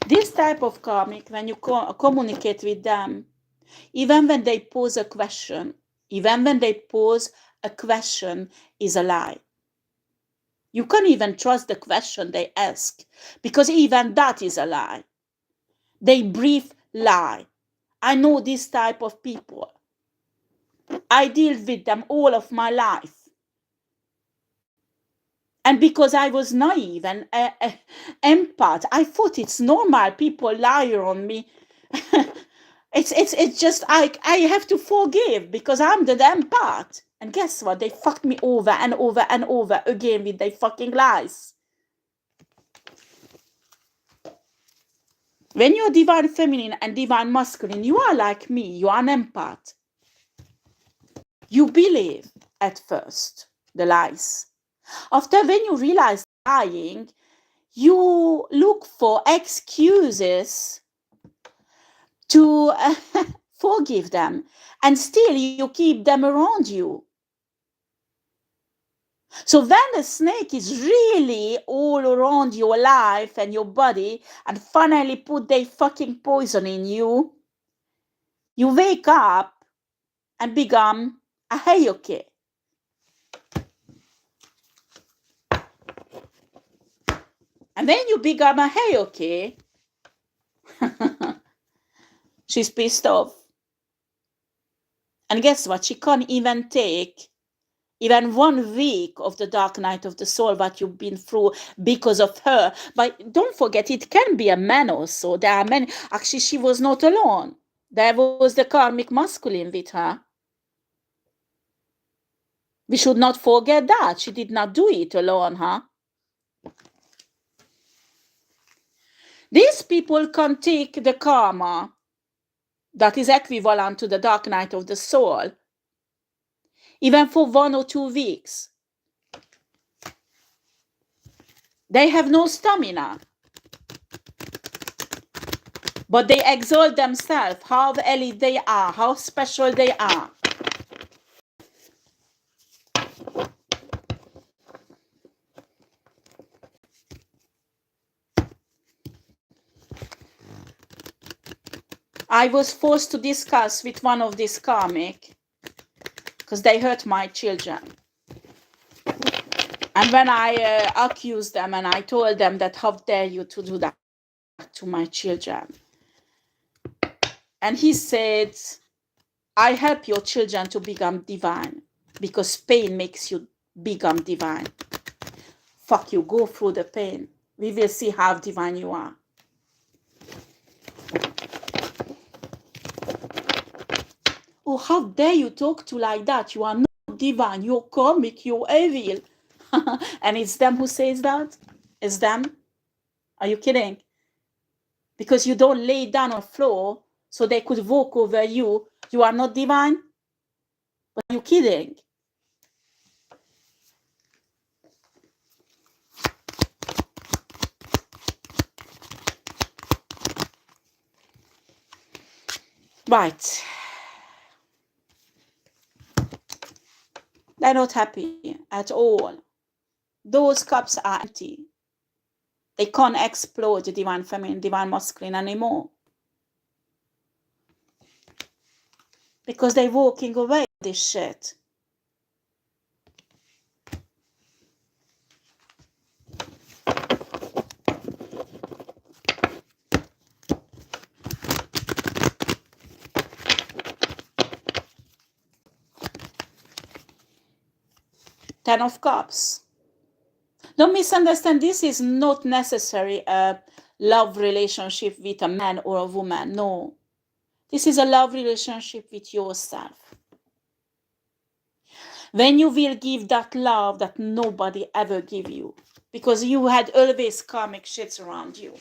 This type of karmic, when you communicate with them, even when they pose a question, is a lie. You can't even trust the question they ask, because even that is a lie. They brief lie. I know this type of people. I deal with them all of my life. And because I was naive and empath, I thought it's normal people lie on me. It's just I have to forgive because I'm the empath. And guess what? They fucked me over and over and over again with their fucking lies. When you're divine feminine and divine masculine, you are like me. You are an empath. You believe at first the lies. After, when you realize lying, you look for excuses to forgive them, and still you keep them around you. So when the snake is really all around your life and your body and finally put their fucking poison in you, you wake up and become a heyoke. And when you become a heyoke, she's pissed off. And guess what? She can't even take even 1 week of the dark night of the soul that you've been through because of her. But don't forget, it can be a man also. There are many. Actually, she was not alone. There was the karmic masculine with her. We should not forget that. She did not do it alone, huh? These people can take the karma that is equivalent to the dark night of the soul, even for 1 or 2 weeks. They have no stamina. But they exalt themselves, how elite they are, how special they are. I was forced to discuss with one of these karmic because they hurt my children. And when I accused them and I told them that how dare you to do that to my children. And he said, I help your children to become divine because pain makes you become divine. Fuck you, go through the pain. We will see how divine you are. Oh, how dare you talk to like that? You are not divine. You're karmic. You're evil. And it's them who says that? It's them? Are you kidding? Because you don't lay down on the floor so they could walk over you. You are not divine? But are you kidding? Right. They're not happy at all. Those cups are empty. They can't explore the divine feminine, divine masculine anymore. Because they're walking away from this shit. Ten of Cups. Don't misunderstand, this is not necessarily a love relationship with a man or a woman. No. This is a love relationship with yourself. When you will give that love that nobody ever give you, because you had always karmic shits around you,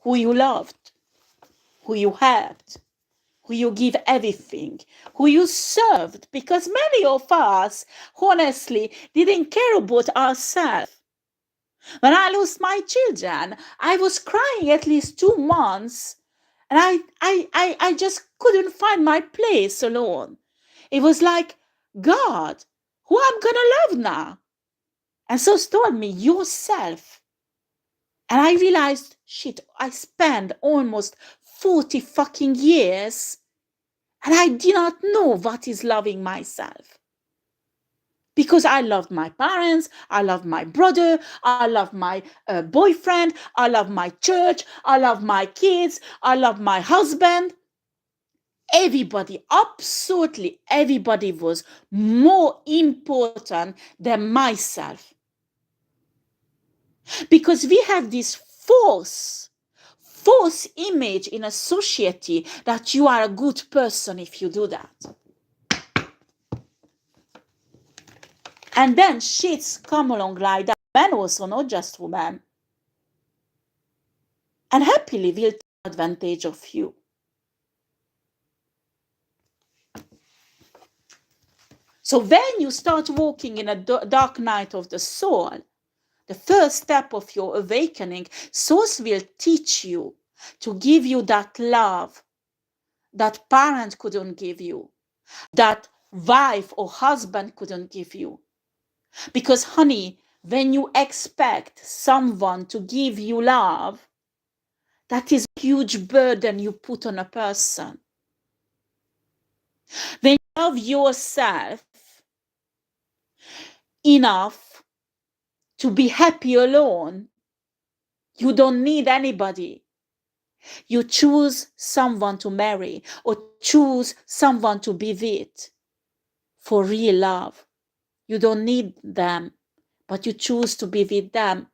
who you loved, who you helped, who you give everything, who you served, because many of us, honestly, didn't care about ourselves. When I lost my children, I was crying at least 2 months, and I just couldn't find my place alone. It was like, God, who I'm gonna love now? And so told me, yourself. And I realized, shit, I spent almost 40 fucking years and I did not know what is loving myself. Because I loved my parents, I loved my brother, I loved my boyfriend, I loved my church, I loved my kids, I loved my husband. Everybody, absolutely everybody was more important than myself. Because we have this false image in a society that you are a good person if you do that. And then shits come along like that. Men also, not just women. And happily will take advantage of you. So when you start walking in a dark night of the soul, the first step of your awakening, source will teach you to give you that love that parent couldn't give you, that wife or husband couldn't give you. Because, honey, when you expect someone to give you love, that is a huge burden you put on a person. When you love yourself enough to be happy alone, you don't need anybody. You choose someone to marry or choose someone to be with for real love. You don't need them, but you choose to be with them.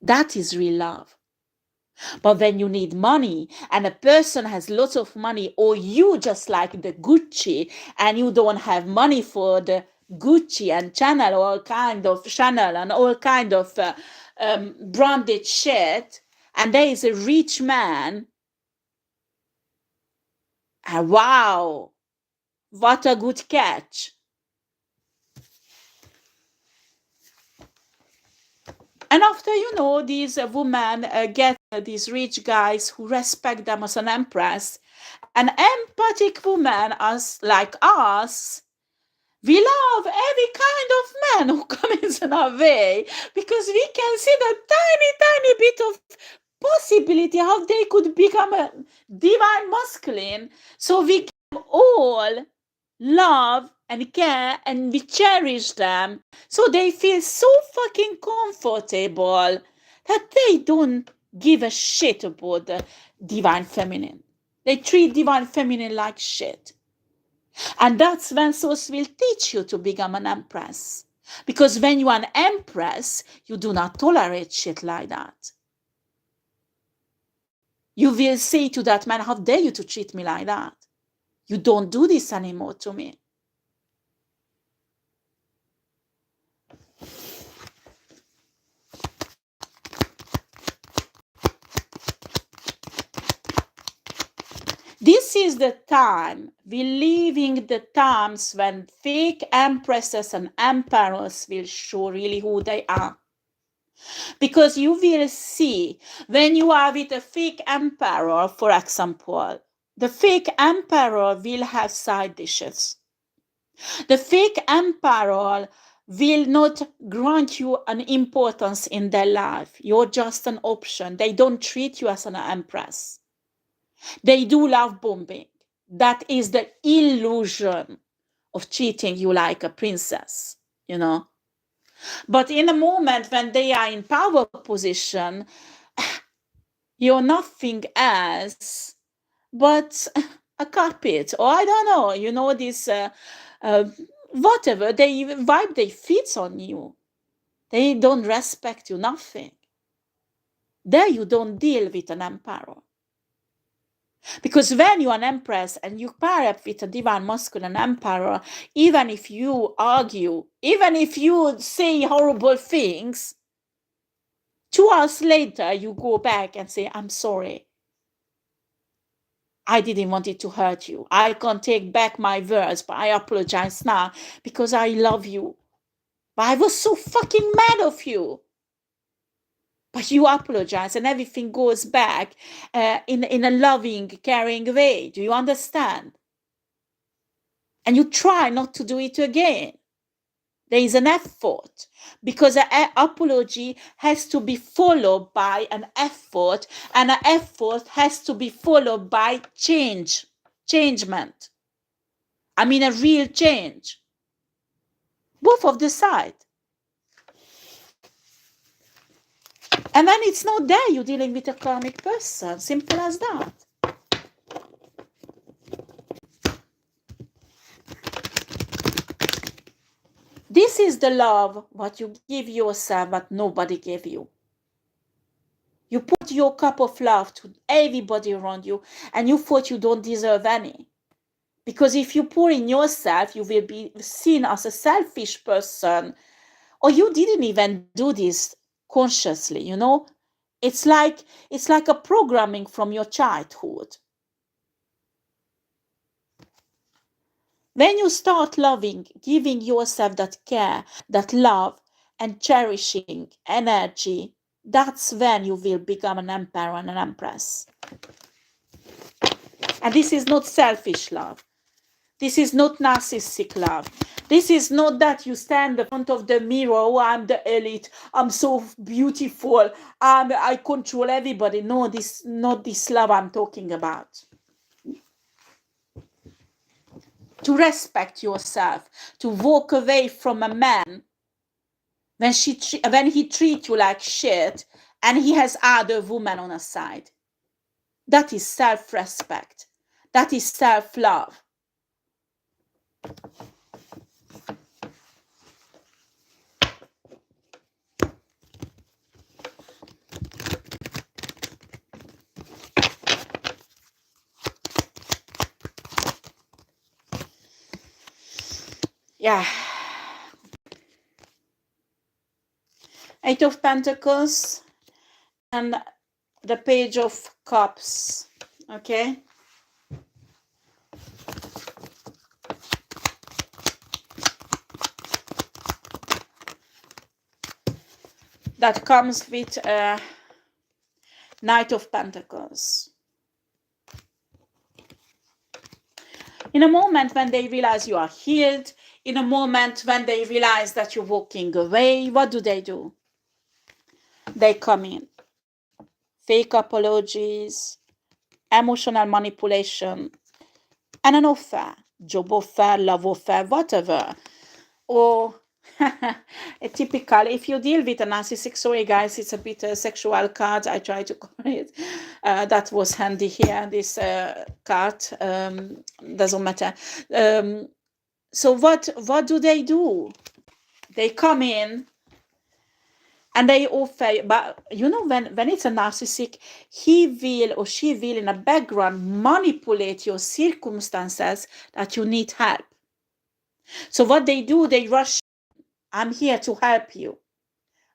That is real love. But when you need money and a person has lots of money, or you just like the Gucci and you don't have money for the Gucci and Chanel, all kind of Chanel and all kind of branded shit, and there is a rich man, and wow, what a good catch. And after, these women get these rich guys who respect them as an empress, an empathic woman as like us, we love every kind of man who comes in our way, because we can see the tiny bit of possibility how they could become a divine masculine. So we give all love and care and we cherish them, so they feel so fucking comfortable that they don't give a shit about the divine feminine. They treat divine feminine like shit. And that's when Source will teach you to become an empress. Because when you are an empress, you do not tolerate shit like that. You will say to that man, how dare you to treat me like that? You don't do this anymore to me. This is the time, we living the times when fake empresses and emperors will show really who they are. Because you will see, when you are with a fake emperor, for example, the fake emperor will have side dishes. The fake emperor will not grant you an importance in their life. You're just an option. They don't treat you as an empress. They do love bombing. That is the illusion of treating you like a princess, But in a moment when they are in power position, you're nothing else but a carpet, or I don't know, this whatever they wipe their feet on you. They don't respect you, nothing. There you don't deal with an emperor. Because when you're an empress and you pair up with a divine masculine emperor, even if you argue, even if you say horrible things, 2 hours later you go back and say, I'm sorry. I didn't want it to hurt you. I can't take back my words, but I apologize now because I love you. But I was so fucking mad of you. But you apologize and everything goes back in a loving, caring way. Do you understand? And you try not to do it again. There is an effort because an apology has to be followed by an effort, and an effort has to be followed by changement. I mean, a real change. Both of the side. And when it's not there, you're dealing with a karmic person. Simple as that. This is the love what you give yourself, but nobody gave you. You put your cup of love to everybody around you, and you thought you don't deserve any. Because if you pour in yourself, you will be seen as a selfish person, or you didn't even do this consciously, you know? It's like a programming from your childhood. When you start loving, giving yourself that care, that love, and cherishing energy, that's when you will become an emperor and an empress. And this is not selfish love. This is not narcissistic love. This is not that you stand in front of the mirror, oh, I'm the elite, I'm so beautiful, I control everybody. No, this not this love I'm talking about. To respect yourself, to walk away from a man when he treats you like shit and he has other women on his side. That is self-respect. That is self-love. Yeah. 8 of Pentacles and the Page of Cups. Okay. That comes with Knight of Pentacles. In a moment when they realize you are healed, in a moment when they realize that you're walking away, what do? They come in. Fake apologies, emotional manipulation, and an offer. Job offer, love offer, whatever. Or a typical, if you deal with a narcissistic, sorry guys, it's a bit sexual card, I try to cover it. That was handy here, this card, doesn't matter. So what do? They come in and they offer, but you know, when it's a narcissistic, he will or she will in the background manipulate your circumstances that you need help. So what they do, they rush, I'm here to help you.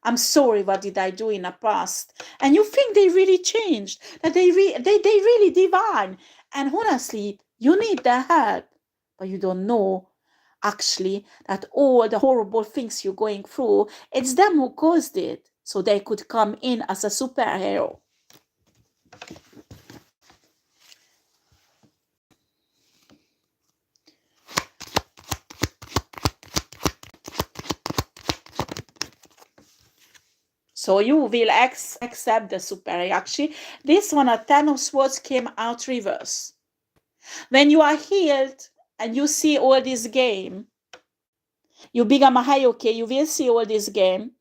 I'm sorry, what did I do in the past? And you think they really changed, that they really divine. And honestly, you need their help, but you don't know actually that all the horrible things you're going through, it's them who caused it. So they could come in as a superhero. So you will accept the superhero. Actually, this one, a 10 of Swords, came out reverse. When you are healed and you see all this game, you become a high, okay, you will see all this game.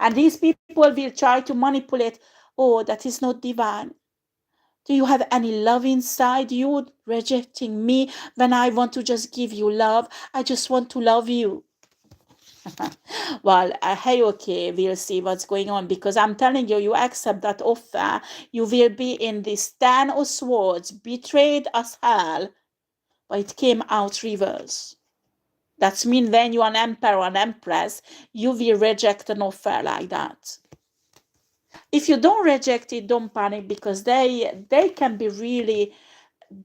And these people will try to manipulate, oh, that is not divine. Do you have any love inside you rejecting me when I want to just give you love? I just want to love you. Well, hey, okay, we'll see what's going on, because I'm telling you, you accept that offer, you will be in this 10 of swords, betrayed as hell, but it came out reverse. That's mean when you are an emperor or an empress, you will reject an offer like that. If you don't reject it, don't panic, because they can be really,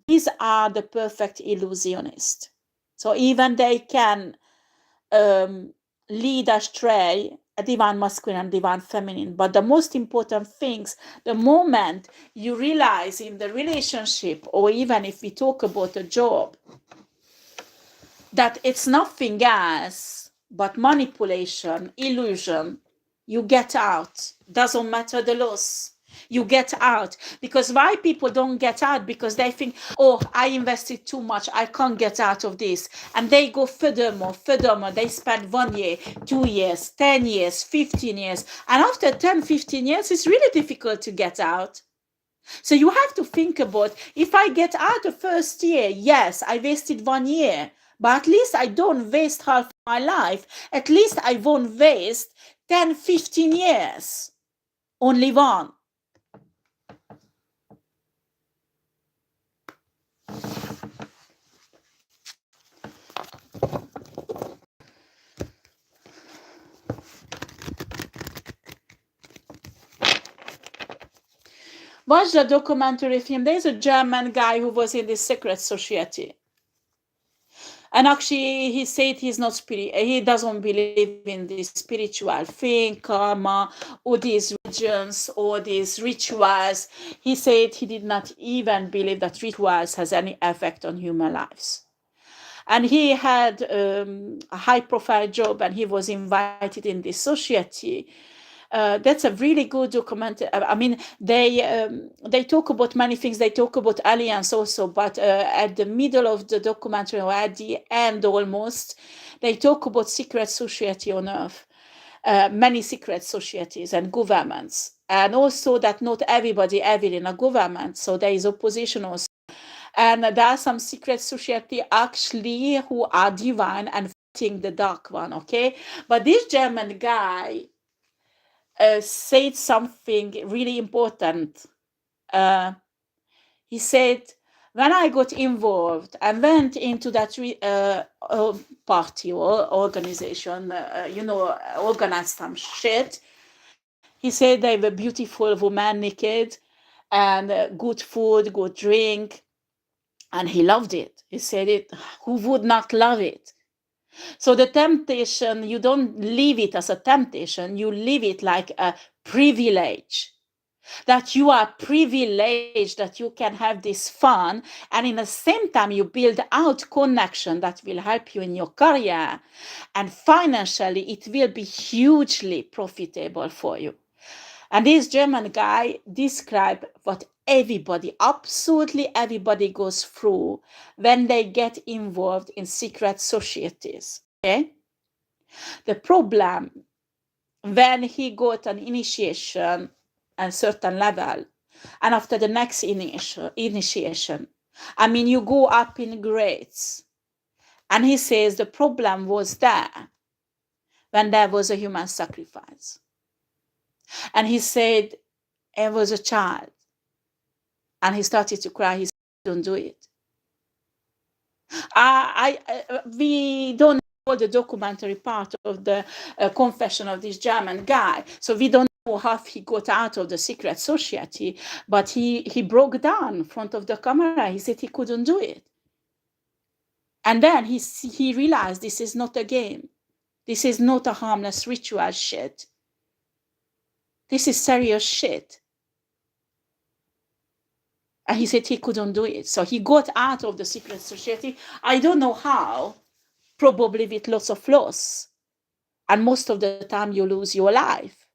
these are the perfect illusionists. So even they can lead astray a divine masculine and divine feminine. But the most important things, the moment you realize in the relationship, or even if we talk about a job, that it's nothing else but manipulation, illusion, you get out. Doesn't matter the loss. You get out. Because why people don't get out? Because they think, oh, I invested too much, I can't get out of this. And they go furthermore. They spend 1 year, 2 years, 10 years, 15 years. And after 10, 15 years, it's really difficult to get out. So you have to think about, if I get out the first year, yes, I wasted 1 year, but at least I don't waste half my life. At least I won't waste 10, 15 years. Only one. Watch the documentary film. There's a German guy who was in this secret society. And actually, he said he's not he doesn't believe in this spiritual thing, karma, or these religions, or these rituals. He said he did not even believe that rituals has any effect on human lives. And he had a high-profile job, and he was invited in this society. That's a really good document. I mean, they talk about many things. They talk about aliens also, but at the middle of the documentary, or at the end almost, they talk about secret society on Earth, many secret societies and governments, and also that not everybody ever in a government. So there is opposition also. And there are some secret society actually who are divine and fighting the dark one, okay? But this German guy said something really important. He said, when I got involved and went into that party or organization, organized some shit, he said they were beautiful women naked, and good food, good drink, and he loved it. He said it, who would not love it? So the temptation, you don't leave it as a temptation, you leave it like a privilege. That you are privileged, that you can have this fun, and in the same time you build out connection that will help you in your career, and financially it will be hugely profitable for you. And this German guy described what everybody, absolutely everybody, goes through when they get involved in secret societies. Okay? The problem, when he got an initiation at a certain level, and after the next initiation, I mean, you go up in grades. And he says the problem was there when there was a human sacrifice. And he said he was a child. And he started to cry. He said, don't do it. We don't know the documentary part of the confession of this German guy. So we don't know how he got out of the secret society, but he broke down in front of the camera. He said he couldn't do it. And then he realized this is not a game. This is not a harmless ritual shit. This is serious shit. And he said he couldn't do it. So he got out of the secret society. I don't know how, probably with lots of loss. And most of the time you lose your life.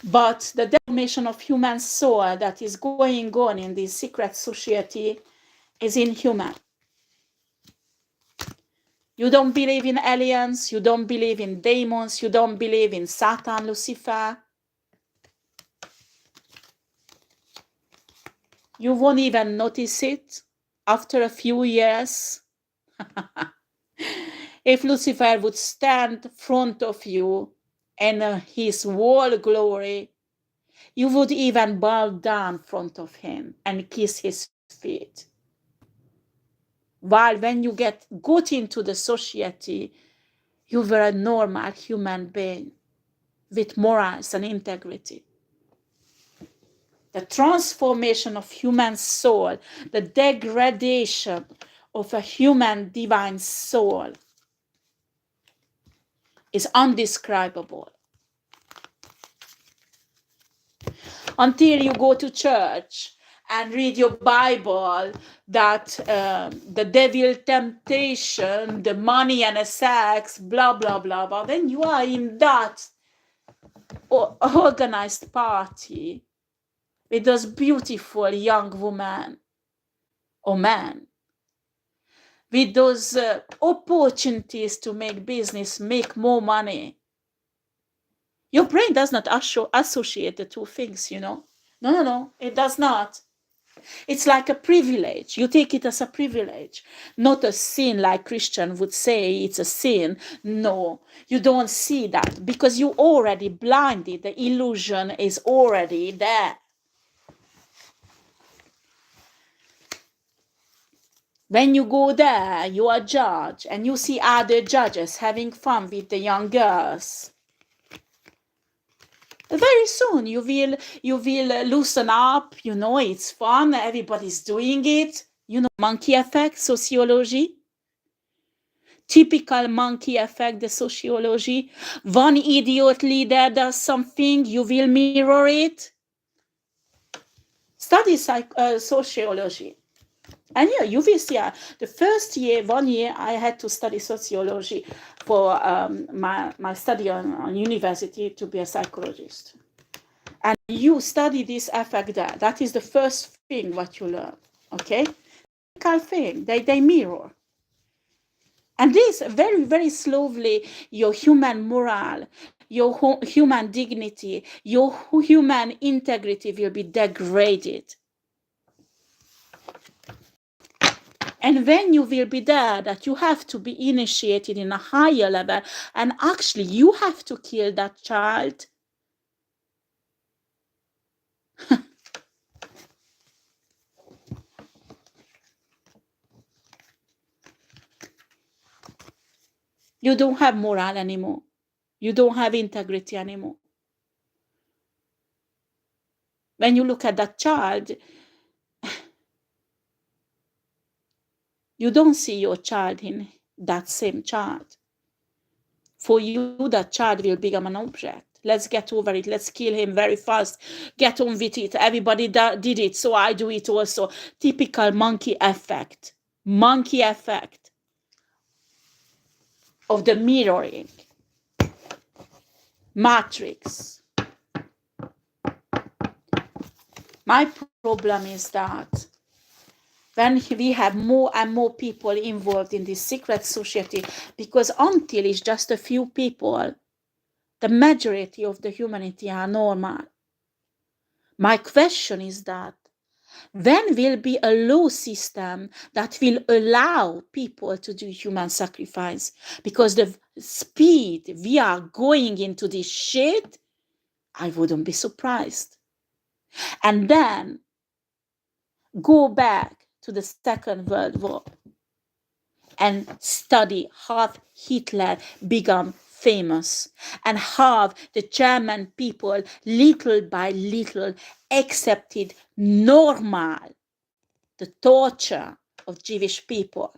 But the deformation of human soul that is going on in this secret society is inhuman. You don't believe in aliens, you don't believe in demons, you don't believe in Satan, Lucifer. You won't even notice it after a few years. If Lucifer would stand in front of you in his whole glory, you would even bow down in front of him and kiss his feet. While when you got into the society, you were a normal human being with morals and integrity. The transformation of human soul, the degradation of a human divine soul is undescribable. Until you go to church and read your Bible that the devil temptation, the money and the sex, blah, blah, blah, blah, then you are in that organized party with those beautiful young women or men, with those opportunities to make business, make more money. Your brain does not associate the two things, No, it does not. It's like a privilege. You take it as a privilege, not a sin like Christian would say it's a sin. No, you don't see that because you already blinded. The illusion is already there. When you go there, you are judged and you see other judges having fun with the young girls. Very soon you will loosen up, it's fun, everybody's doing it. Monkey effect, sociology. Typical monkey effect, the sociology. One idiot leader does something, you will mirror it. Study sociology. And you will see, the first year, 1 year, I had to study sociology for my study on university to be a psychologist. And you study this effect there. That is the first thing what you learn, okay? Thing, they mirror. And this very, very slowly, your human moral, your human dignity, your human integrity will be degraded. And when you will be there, that you have to be initiated in a higher level, and actually you have to kill that child. You don't have moral anymore. You don't have integrity anymore. When you look at that child, you don't see your child in that same child. For you, that child will become an object. Let's get over it. Let's kill him very fast. Get on with it. Everybody did it, so I do it also. Typical monkey effect. Monkey effect of the mirroring. Matrix. My problem is that when we have more and more people involved in this secret society, because until it's just a few people, the majority of the humanity are normal. My question is that when will be a law system that will allow people to do human sacrifice? Because the speed we are going into this shit, I wouldn't be surprised. And then go back to the Second World War and study how Hitler became famous and how the German people little by little accepted normal the torture of Jewish people.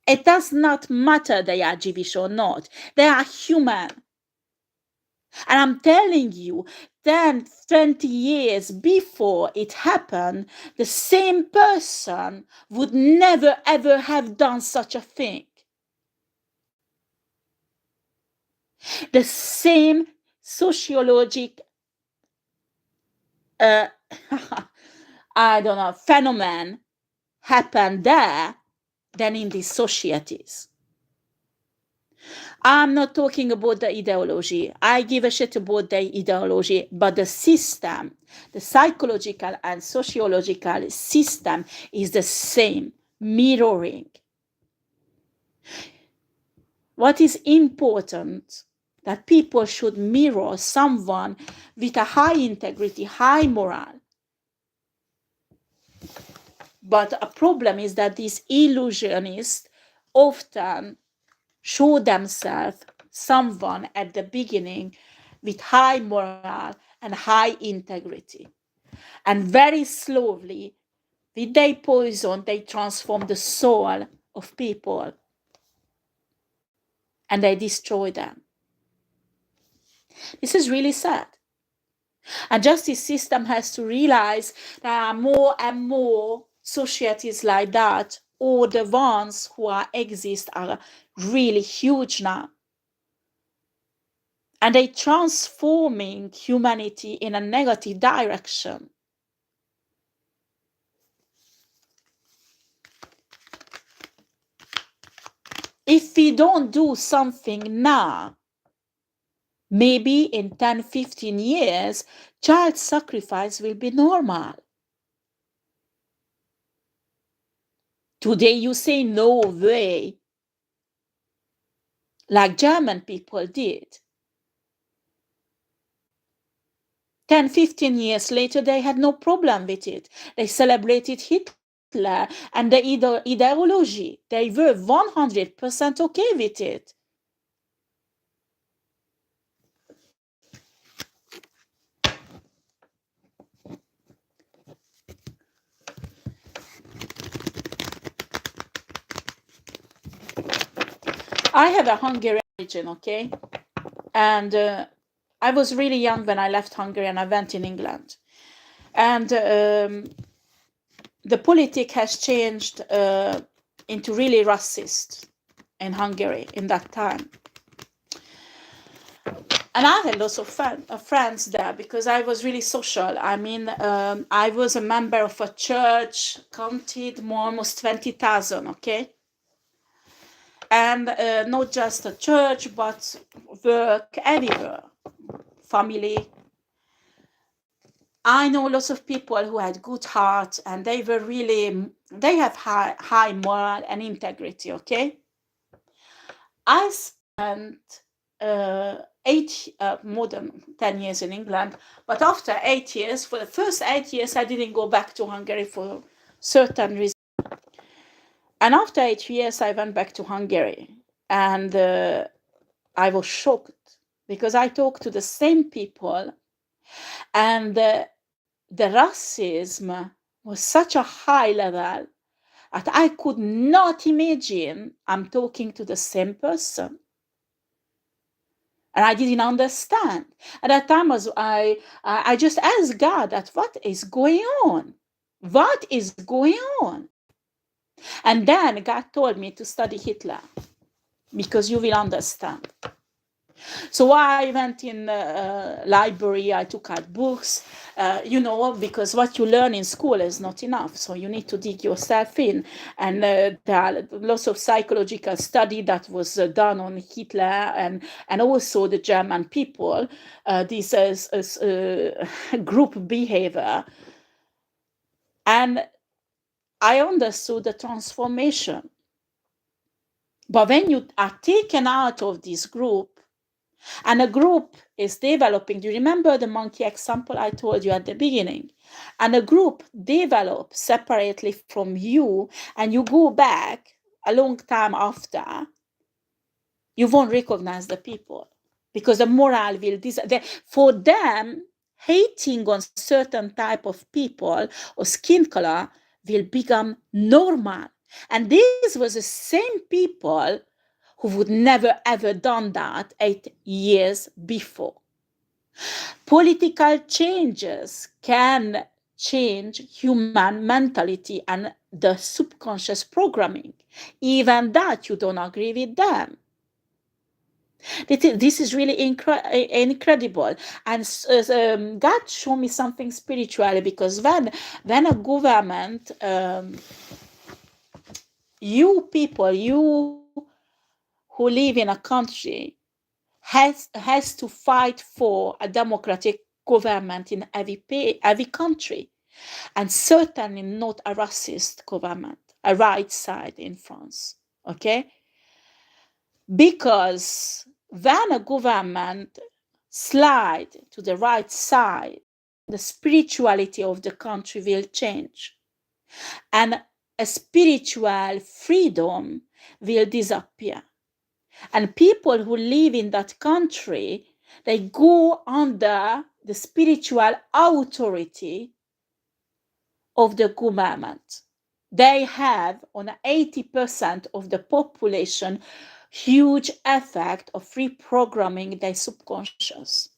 It does not matter they are Jewish or not. They are human. And I'm telling you, 10, 20 years before it happened, the same person would never ever have done such a thing. The same sociological, phenomenon happened there than in these societies. I'm not talking about the ideology. I give a shit about the ideology, but the system, the psychological and sociological system is the same, mirroring. what is important, that people should mirror someone with a high integrity, high moral. But a problem is that these illusionists often show themselves someone at the beginning with high moral and high integrity. And very slowly, with their poison, they transform the soul of people and they destroy them. This is really sad. And justice system has to realize there are more and more societies like that, or the ones who exist are really huge now. And they're transforming humanity in a negative direction. If we don't do something now, maybe in 10, 15 years, child sacrifice will be normal. Today you say no way, like German people did. 10, 15 years later, they had no problem with it. They celebrated Hitler and the ideology. They were 100% okay with it. I have a Hungarian origin, okay? And I was really young when I left Hungary and I went in England. And the politics has changed into really racist in Hungary in that time. And I had lots of friends there because I was really social. I mean, I was a member of a church, counted almost 20,000, okay? And not just a church, but work everywhere, family. I know lots of people who had good heart and they have high moral and integrity, okay? I spent more than 10 years in England, but after 8 years, for the first 8 years, I didn't go back to Hungary for certain reasons. And after 8 years, I went back to Hungary and I was shocked because I talked to the same people and the racism was such a high level that I could not imagine I'm talking to the same person. And I didn't understand. At that time, I just asked God that what is going on? What is going on? And then God told me to study Hitler because you will understand. So I went in the library, I took out books, because what you learn in school is not enough. So you need to dig yourself in. And there are lots of psychological study that was done on Hitler and also the German people, this group behavior. And I understood the transformation. But when you are taken out of this group, and a group is developing, do you remember the monkey example I told you at the beginning? And a group develops separately from you, and you go back a long time after, you won't recognize the people because the moral will for them, hating on certain type of people or skin color will become normal. And these were the same people who would never ever done that 8 years before. Political changes can change human mentality and the subconscious programming, even that you don't agree with them. This is really incredible. And God showed me something spiritual, because when a government, you people, you who live in a country, has to fight for a democratic government in every country, and certainly not a racist government, a right side in France, okay? Because when a government slide to the right side, the spirituality of the country will change. And a spiritual freedom will disappear. And people who live in that country, they go under the spiritual authority of the government. They have on 80% of the population huge effect of reprogramming their subconscious.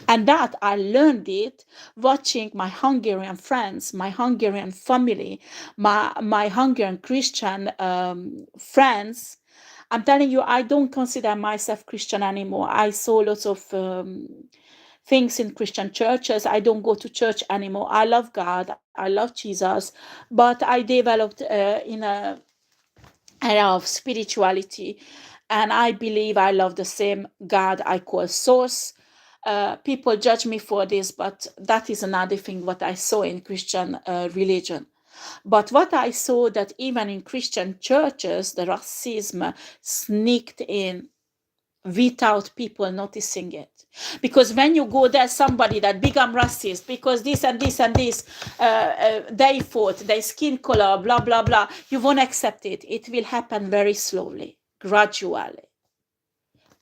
And that I learned it watching my Hungarian friends, my Hungarian family, my Hungarian Christian friends. I'm telling you, I don't consider myself Christian anymore. I saw lots of things in Christian churches. I don't go to church anymore. I love God. I love Jesus. But I developed in a area of spirituality. And I believe I love the same God I call Source. People judge me for this, but that is another thing what I saw in Christian religion. But what I saw that even in Christian churches, the racism sneaked in without people noticing it. Because when you go there, somebody that become racist because this and this and this, they fought, their skin color, blah, blah, blah, you won't accept it. It will happen very slowly, gradually.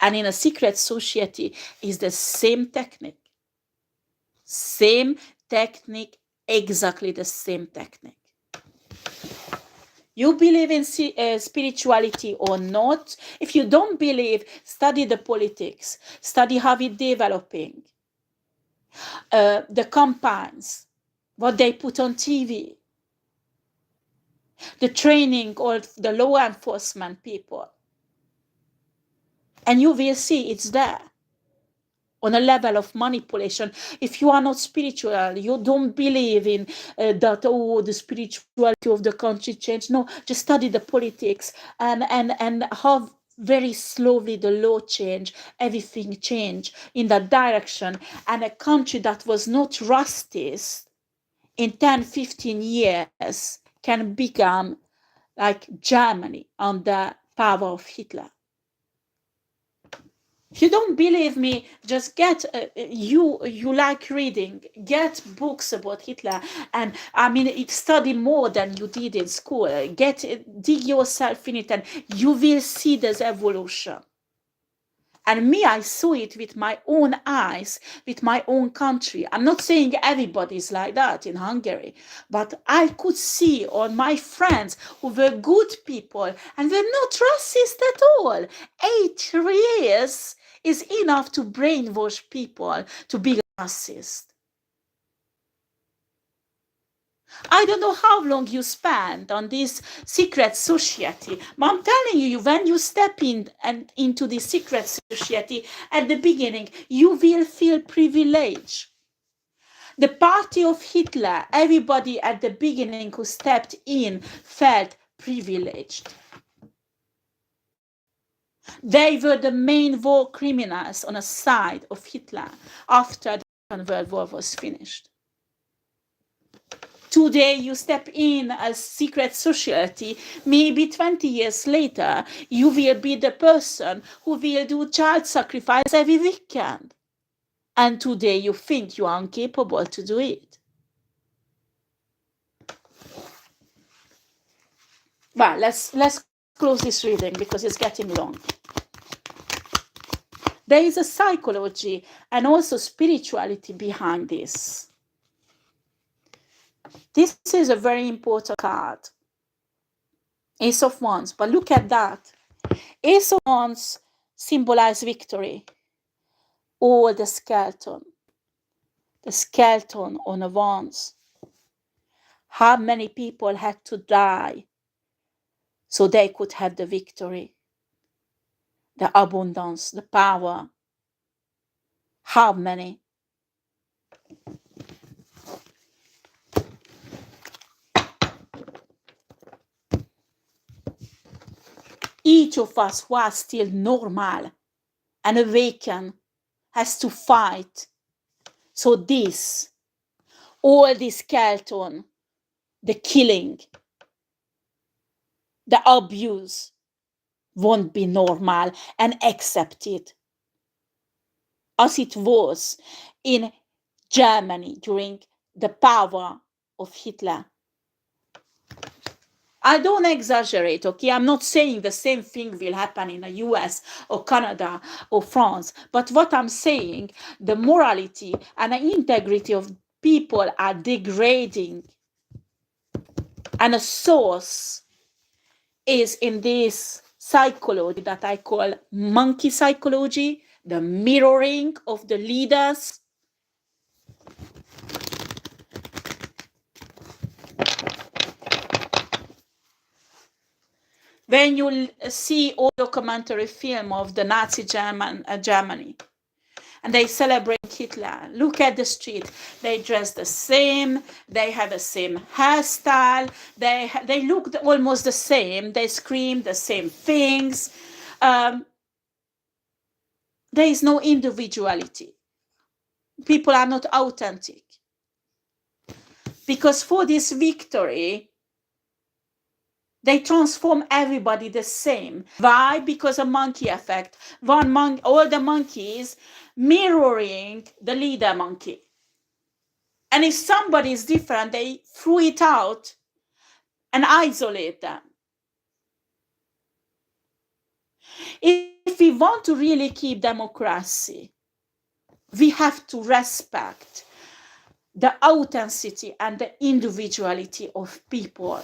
And in a secret society is the same technique. Same technique, exactly the same technique. You believe in spirituality or not. If you don't believe, study the politics, study how it's developing, the campaigns, what they put on TV, the training of the law enforcement people. And you will see it's there on a level of manipulation. If you are not spiritual, you don't believe in that, oh, the spirituality of the country changed. No, just study the politics and how very slowly the law change, everything change in that direction. And a country that was not racist in 10, 15 years can become like Germany under power of Hitler. If you don't believe me, just get you like reading, get books about Hitler, and I mean study more than you did in school. Get dig yourself in it, and you will see this evolution. And me, I saw it with my own eyes, with my own country. I'm not saying everybody's like that in Hungary, but I could see on my friends who were good people and were not racist at all. 8 years is enough to brainwash people to be racist. I don't know how long you spent on this secret society, but I'm telling you, when you step in and into the secret society at the beginning, you will feel privilege. The party of Hitler, everybody at the beginning who stepped in felt privileged. They were the main war criminals on the side of Hitler after the Second World War was finished. Today you step in a secret society, maybe 20 years later, you will be the person who will do child sacrifice every weekend. And today you think you are incapable to do it. Well, let's close this reading because it's getting long. There is a psychology and also spirituality behind this. This is a very important card. Ace of Wands, but look at that. Ace of Wands symbolize victory. Or the skeleton on a wands. How many people had to die so they could have the victory, the abundance, the power? How many? Each of us who are still normal and awakened has to fight. So this, all this skeleton, the killing, the abuse, won't be normal and accepted as it was in Germany during the power of Hitler. I don't exaggerate, okay? I'm not saying the same thing will happen in the US or Canada or France. But what I'm saying, the morality and the integrity of people are degrading. And a source is in this psychology that I call monkey psychology, the mirroring of the leaders. When you see all documentary film of the Nazi Germany, and they celebrate Hitler, look at the street. They dress the same. They have the same hairstyle. They look almost the same. They scream the same things. There is no individuality. People are not authentic. Because for this victory, they transform everybody the same. Why? Because of monkey effect. All the monkeys mirroring the leader monkey. And if somebody is different, they threw it out and isolate them. If we want to really keep democracy, we have to respect the authenticity and the individuality of people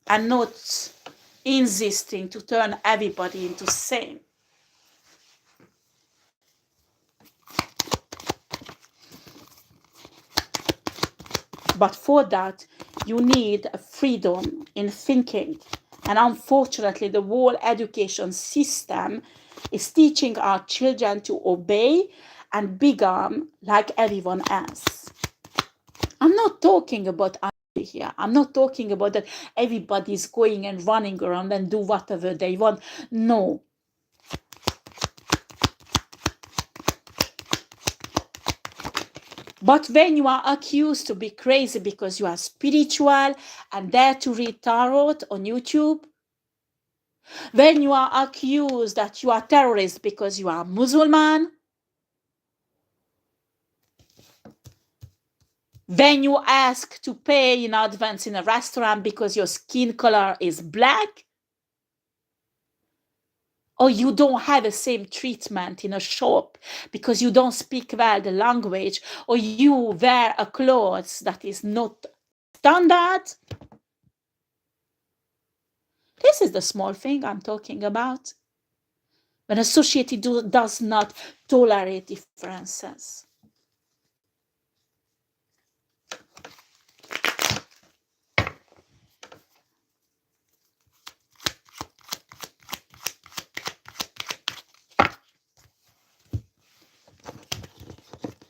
and not insisting to turn everybody into the same. But for that, you need freedom in thinking. And unfortunately, the whole education system is teaching our children to obey and become like everyone else. I'm not talking about here. I'm not talking about that everybody's going and running around and do whatever they want. No. But when you are accused to be crazy because you are spiritual and dare to read tarot on YouTube, when you are accused that you are terrorist because you are Muslim, when you ask to pay in advance in a restaurant because your skin color is black, or you don't have the same treatment in a shop because you don't speak well the language, or you wear a clothes that is not standard. This is the small thing I'm talking about. When a society does not tolerate differences.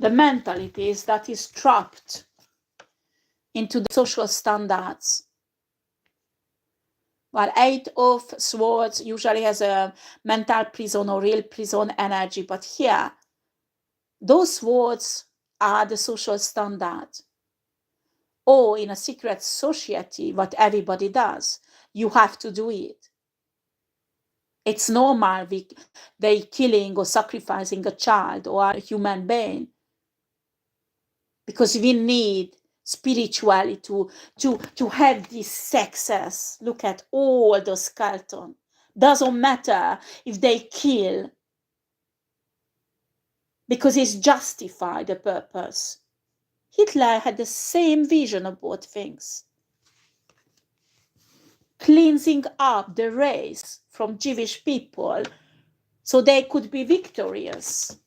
The mentality is that is trapped into the social standards. While Eight of Swords usually has a mental prison or real prison energy, but here, those swords are the social standard. Or in a secret society, what everybody does, you have to do it. It's normal they killing or sacrificing a child or a human being. Because we need spirituality to have this success. Look at all the skeletons. Doesn't matter if they kill, because it's justified the purpose. Hitler had the same vision about things. Cleansing up the race from Jewish people so they could be victorious.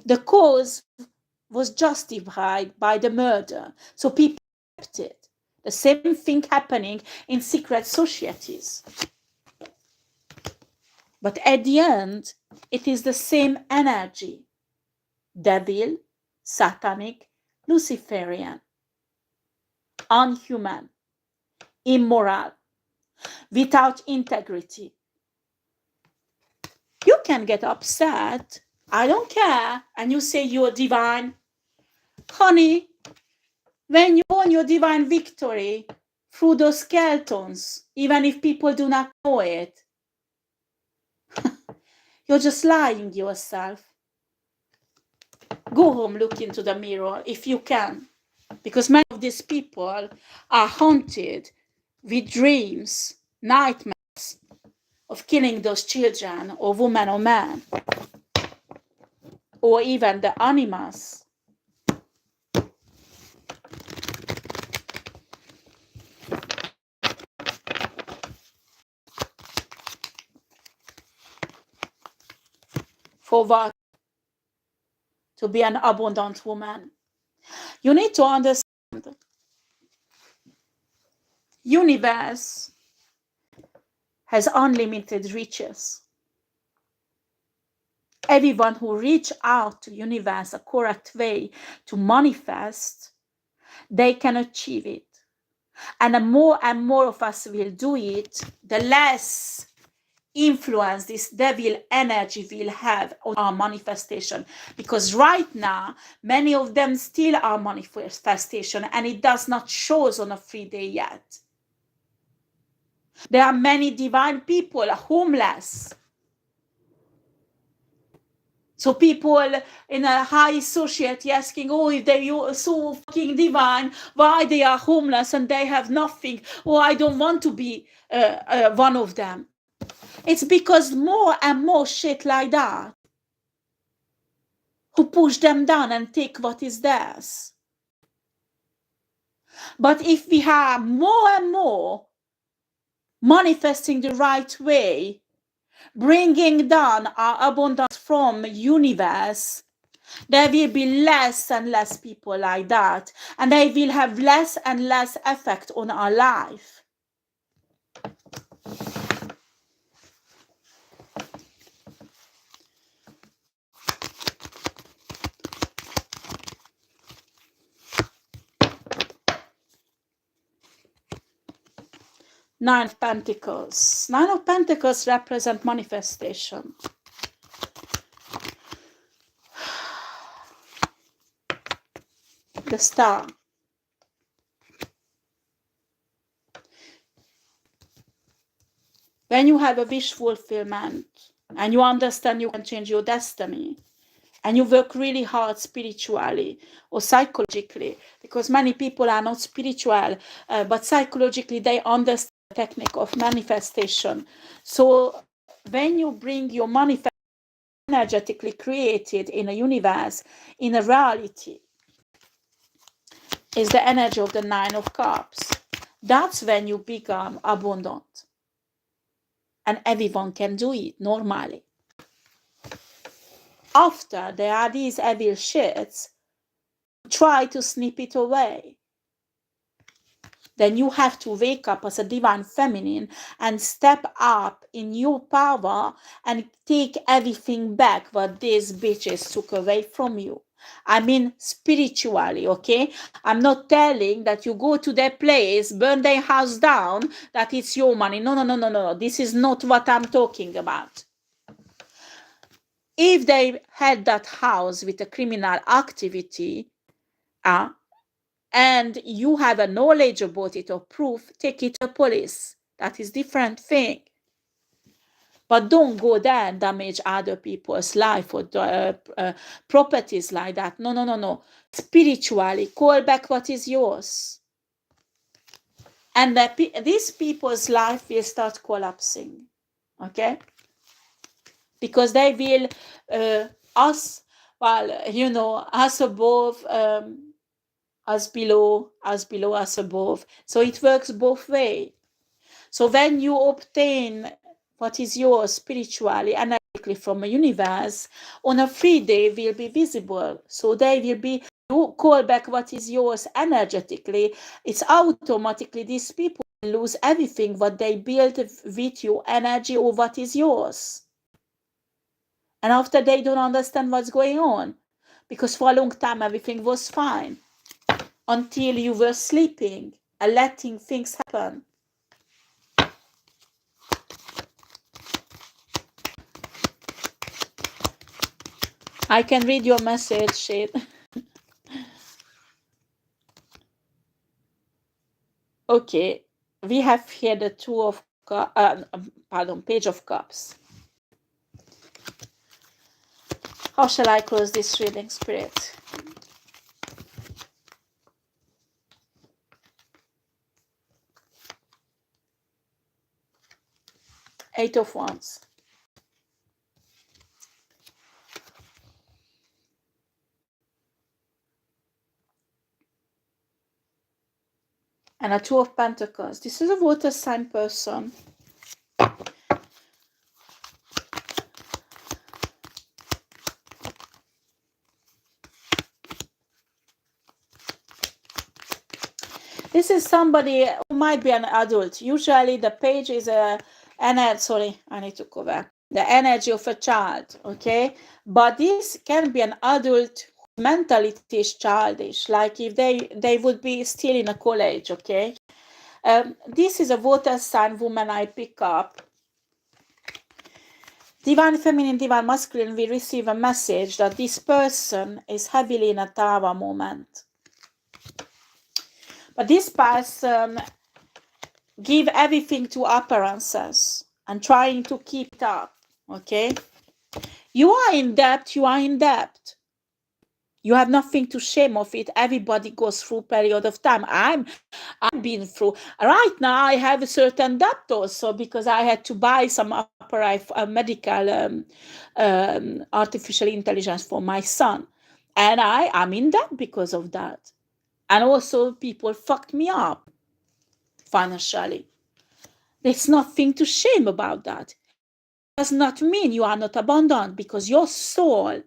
The cause was justified by the murder, so people accepted. The same thing happening in secret societies. But at the end, it is the same energy. Devil, satanic, Luciferian, unhuman, immoral, without integrity. You can get upset, I don't care, and you say you're divine. Honey, when you won your divine victory through those skeletons, even if people do not know it, You're just lying yourself. Go home, look into the mirror if you can. Because many of these people are haunted with dreams, nightmares of killing those children or women or men, or even the animals. For what? To be an abundant woman. You need to understand, universe has unlimited riches. Everyone who reach out to universe a correct way to manifest, they can achieve it. And the more and more of us will do it, the less influence this devil energy will have on our manifestation. Because right now, many of them still are manifestation, and it does not show on a free day yet. There are many divine people homeless. So people in a high society asking, oh, if they are so fucking divine, why they are homeless and they have nothing? Oh, I don't want to be one of them. It's because more and more shit like that who push them down and take what is theirs. But if we have more and more manifesting the right way, bringing down our abundance from universe, there will be less and less people like that, and they will have less and less effect on our life. Nine of Pentacles. Nine of Pentacles represent manifestation. The Star. When you have a wish fulfillment and you understand you can change your destiny, and you work really hard spiritually or psychologically, because many people are not spiritual, but psychologically they understand the technique of manifestation. So when you bring your manifestation energetically created in a universe, in a reality, is the energy of the Nine of Cups. That's when you become abundant. And everyone can do it normally. After there are these evil shits, try to snip it away. Then you have to wake up as a divine feminine and step up in your power and take everything back what these bitches took away from you. I mean spiritually, okay? I'm not telling that you go to their place, burn their house down, that it's your money. No. This is not what I'm talking about. If they had that house with a criminal activity, and you have a knowledge about it or proof, take it to the police. That is different thing. But don't go there and damage other people's life or properties like that. No. Spiritually, call back what is yours. And these people's life will start collapsing. Okay? Because they will, us above, as below, as above. So it works both ways. So when you obtain what is yours spiritually, energetically from a universe, on a free day will be visible. So they will be, you call back what is yours energetically, it's automatically these people lose everything what they built with your energy or what is yours. And after they don't understand what's going on. Because for a long time everything was fine. Until you were sleeping and letting things happen. I can read your message, shit. Okay, we have here the Page of Cups. How shall I close this reading, Spirit? Eight of Wands. And a Two of Pentacles. This is a water sign person. This is somebody who might be an adult. Usually the page is the energy of a child, okay? But this can be an adult whose mentality is childish, like if they would be still in a college, okay? This is a water sign woman I pick up. Divine Feminine, Divine Masculine, we receive a message that this person is heavily in a Tower moment. But this person give everything to appearances and trying to keep it up, okay? You are in debt, you are in debt. You have nothing to shame of it. Everybody goes through a period of time. I've been through. Right now, I have a certain debt also because I had to buy some medical artificial intelligence for my son. And I'm in debt because of that. And also people fucked me up financially. There's nothing to shame about that. It does not mean you are not abundant because your soul,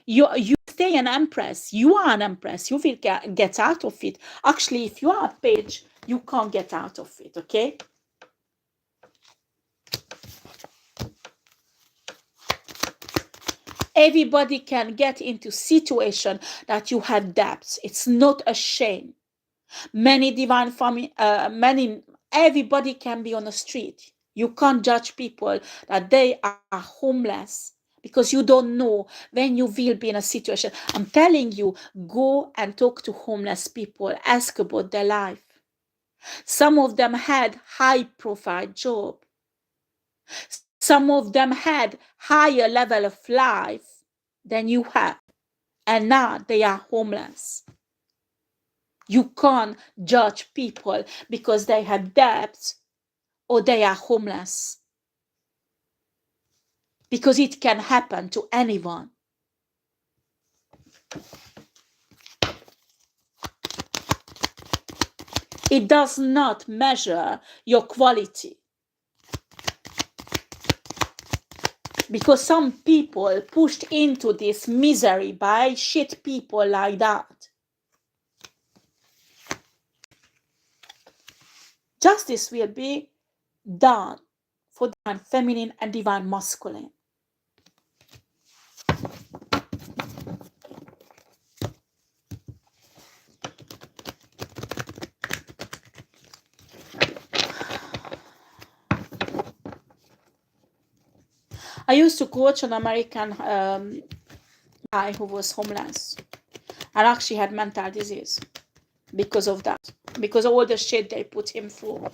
you stay an empress. You are an empress. You will get out of it. Actually, if you are a page, you can't get out of it, okay? Everybody can get into situation that you have debts. It's not a shame. Many divine family, everybody can be on the street. You can't judge people that they are homeless because you don't know when you will be in a situation. I'm telling you, go and talk to homeless people, ask about their life. Some of them had high profile job. Some of them had higher level of life than you have. And now they are homeless. You can't judge people because they have debts or they are homeless. Because it can happen to anyone. It does not measure your quality. Because some people pushed into this misery by shit people like that. Justice will be done for divine feminine and divine masculine. I used to coach an American guy who was homeless and actually had mental disease because of that, because of all the shit they put him through.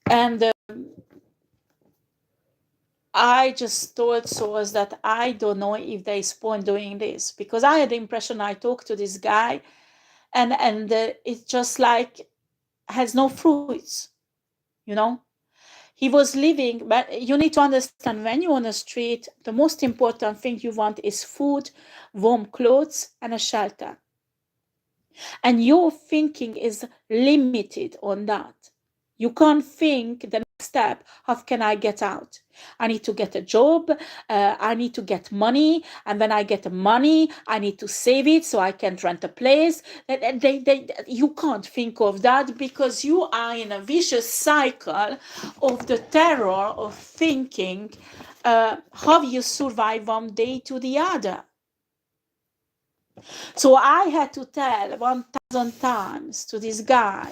And I just told souls that I don't know if they spawn doing this, because I had the impression I talked to this guy and it's just like has no fruits, you know. He was living, but you need to understand when you're on the street, the most important thing you want is food, warm clothes, and a shelter. And your thinking is limited on that. You can't think the next step, how can I get out? I need to get a job, I need to get money, and when I get the money, I need to save it so I can rent a place. You can't think of that because you are in a vicious cycle of the terror of thinking how you survive one day to the other. So I had to tell 1,000 times to this guy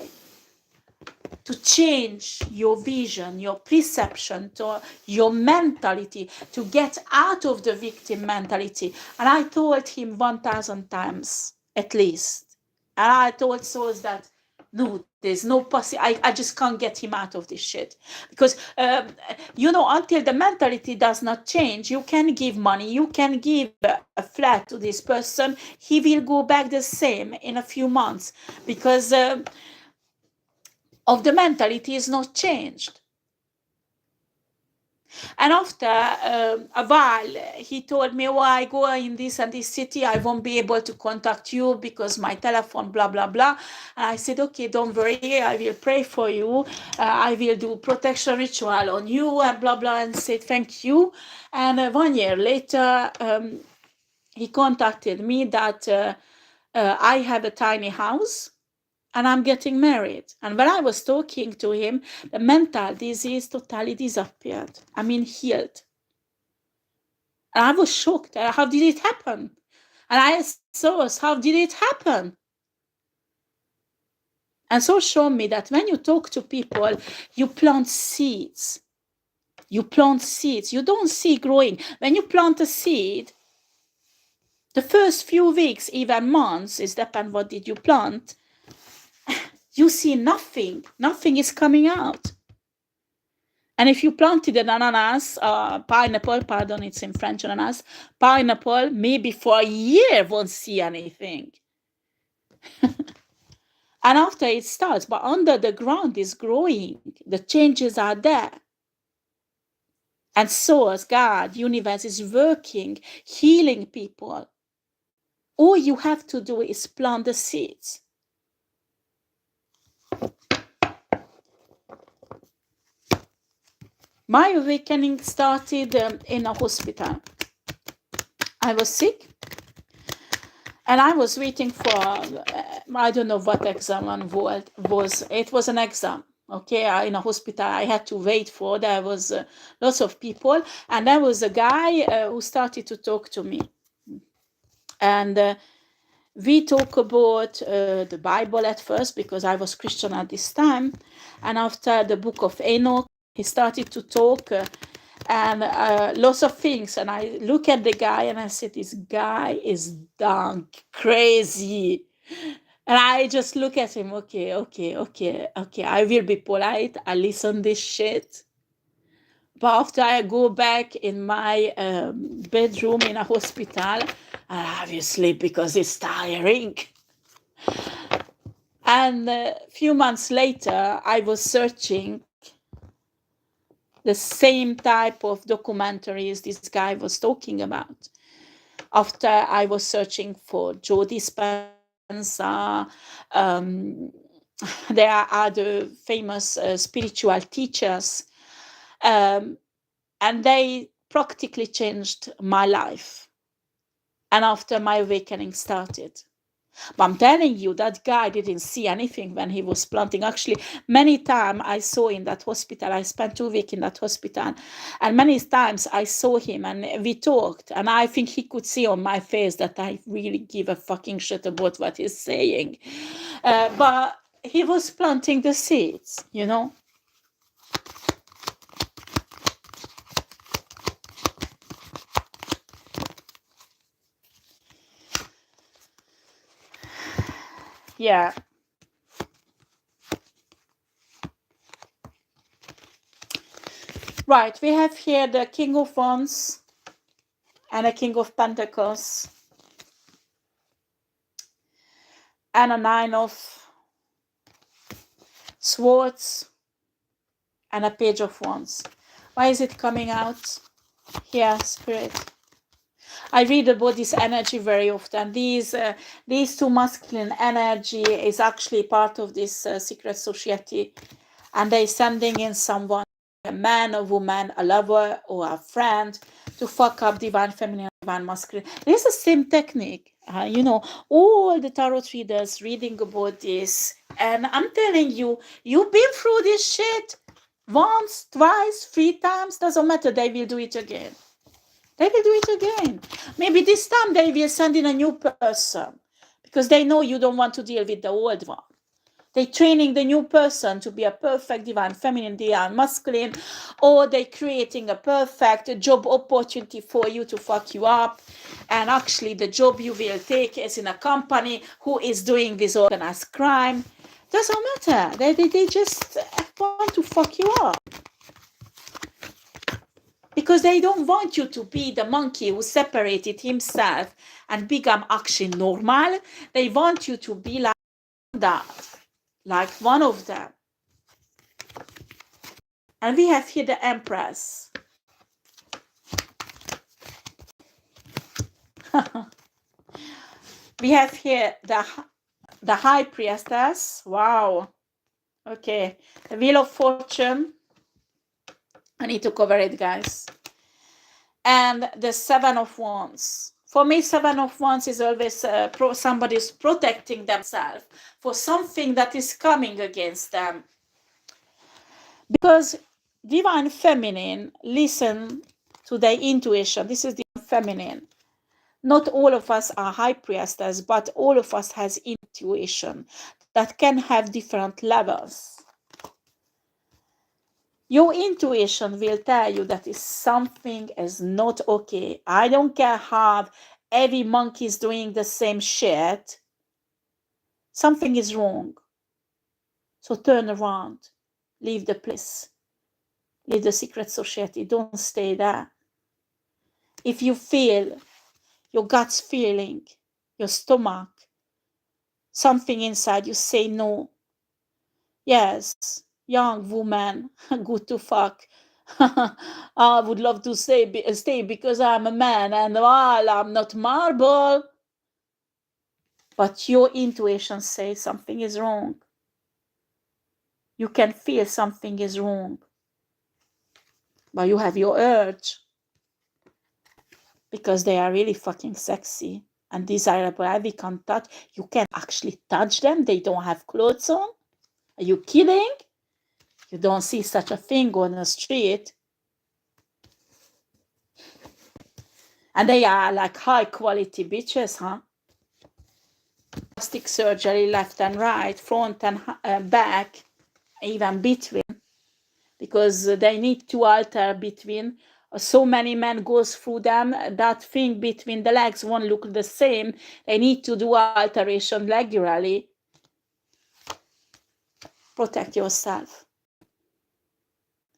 to change your vision, your perception, to your mentality, to get out of the victim mentality. And I told him 1,000 times at least. And I told souls that, no, There's no I just can't get him out of this shit. Because, until the mentality does not change, you can give money, you can give a flat to this person, he will go back the same in a few months, because of the mentality is not changed. And after a while, he told me, I go in this and this city, I won't be able to contact you because my telephone, blah, blah, blah. And I said, okay, don't worry, I will pray for you. I will do protection ritual on you and blah, blah, and say thank you. And 1 year later, he contacted me that I have a tiny house and I'm getting married. And when I was talking to him, the mental disease totally disappeared. I mean, healed. And I was shocked. How did it happen? And I asked Source, how did it happen? And so showed me that when you talk to people, you plant seeds. You plant seeds. You don't see growing. When you plant a seed, the first few weeks, even months, is depend what did you plant, you see nothing. Nothing is coming out. And if you planted an ananas, pineapple, pardon, it's in French, ananas, pineapple, maybe for a year won't see anything. And after it starts, but under the ground is growing. The changes are there. And Source, God, universe is working, healing people. All you have to do is plant the seeds. My awakening started in a hospital. I was sick. And I was waiting for, I don't know what exam was. It was an exam, okay? In a hospital, I had to wait for. There was lots of people. And there was a guy who started to talk to me. And we talk about the Bible at first, because I was Christian at this time. And after the book of Enoch, he started to talk and lots of things. And I look at the guy and I said, this guy is darn crazy. And I just look at him, okay, I will be polite, I listen this shit. But after I go back in my bedroom in a hospital, obviously because it's tiring. And a few months later, I was searching the same type of documentaries this guy was talking about. After I was searching for Joe Dispenza, there are other famous spiritual teachers, and they practically changed my life. And after my awakening started. But I'm telling you, that guy didn't see anything when he was planting. Actually, many times I saw in that hospital, I spent 2 weeks in that hospital, and many times I saw him and we talked, and I think he could see on my face that I really give a fucking shit about what he's saying. But he was planting the seeds, you know. Yeah. Right, we have here the King of Wands and a King of Pentacles and a Nine of Swords and a Page of Wands. Why is it coming out here, Spirit? I read about this energy very often. These two masculine energy is actually part of this secret society, and they're sending in someone, a man, a woman, a lover, or a friend, to fuck up divine feminine, divine masculine. This is the same technique. You know, all the tarot readers reading about this, and I'm telling you, you've been through this shit once, twice, 3 times, doesn't matter, they will do it again. They will do it again. Maybe this time they will send in a new person, because they know you don't want to deal with the old one. They're training the new person to be a perfect divine feminine, divine masculine, or they're creating a perfect job opportunity for you to fuck you up. And actually the job you will take is in a company who is doing this organized crime. Doesn't matter. They just want to fuck you up. Because they don't want you to be the monkey who separated himself and become actually normal. They want you to be like that, like one of them. And we have here the Empress. We have here the High Priestess. Wow. Okay. The Wheel of Fortune. I need to cover it, guys. And the Seven of Wands. For me, Seven of Wands is always somebody is protecting themselves for something that is coming against them. Because Divine Feminine listen to their intuition. This is Divine Feminine. Not all of us are High Priestess, but all of us has intuition that can have different levels. Your intuition will tell you that something is not okay. I don't care how every monkey is doing the same shit. Something is wrong. So turn around. Leave the place. Leave the secret society. Don't stay there. If you feel your gut's feeling, your stomach, something inside you say no. Yes, young woman, good to fuck. I would love to stay because I'm a man and while I'm not marble. But your intuition says something is wrong. You can feel something is wrong. But you have your urge. Because they are really fucking sexy and desirable. We can touch. You can actually touch them. They don't have clothes on. Are you kidding? You don't see such a thing on the street. And they are like high quality bitches, huh? Plastic surgery left and right, front and back, even between. Because they need to alter between. So many men goes through them. That thing between the legs won't look the same. They need to do alteration regularly. Protect yourself.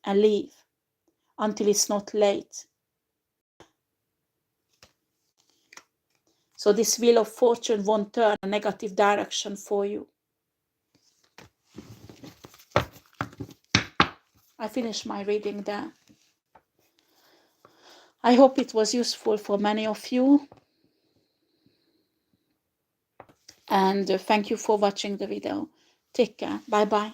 And leave until it's not late. So this Wheel of Fortune won't turn a negative direction for you. I finished my reading there. I hope it was useful for many of you. And thank you for watching the video. Take care. Bye-bye.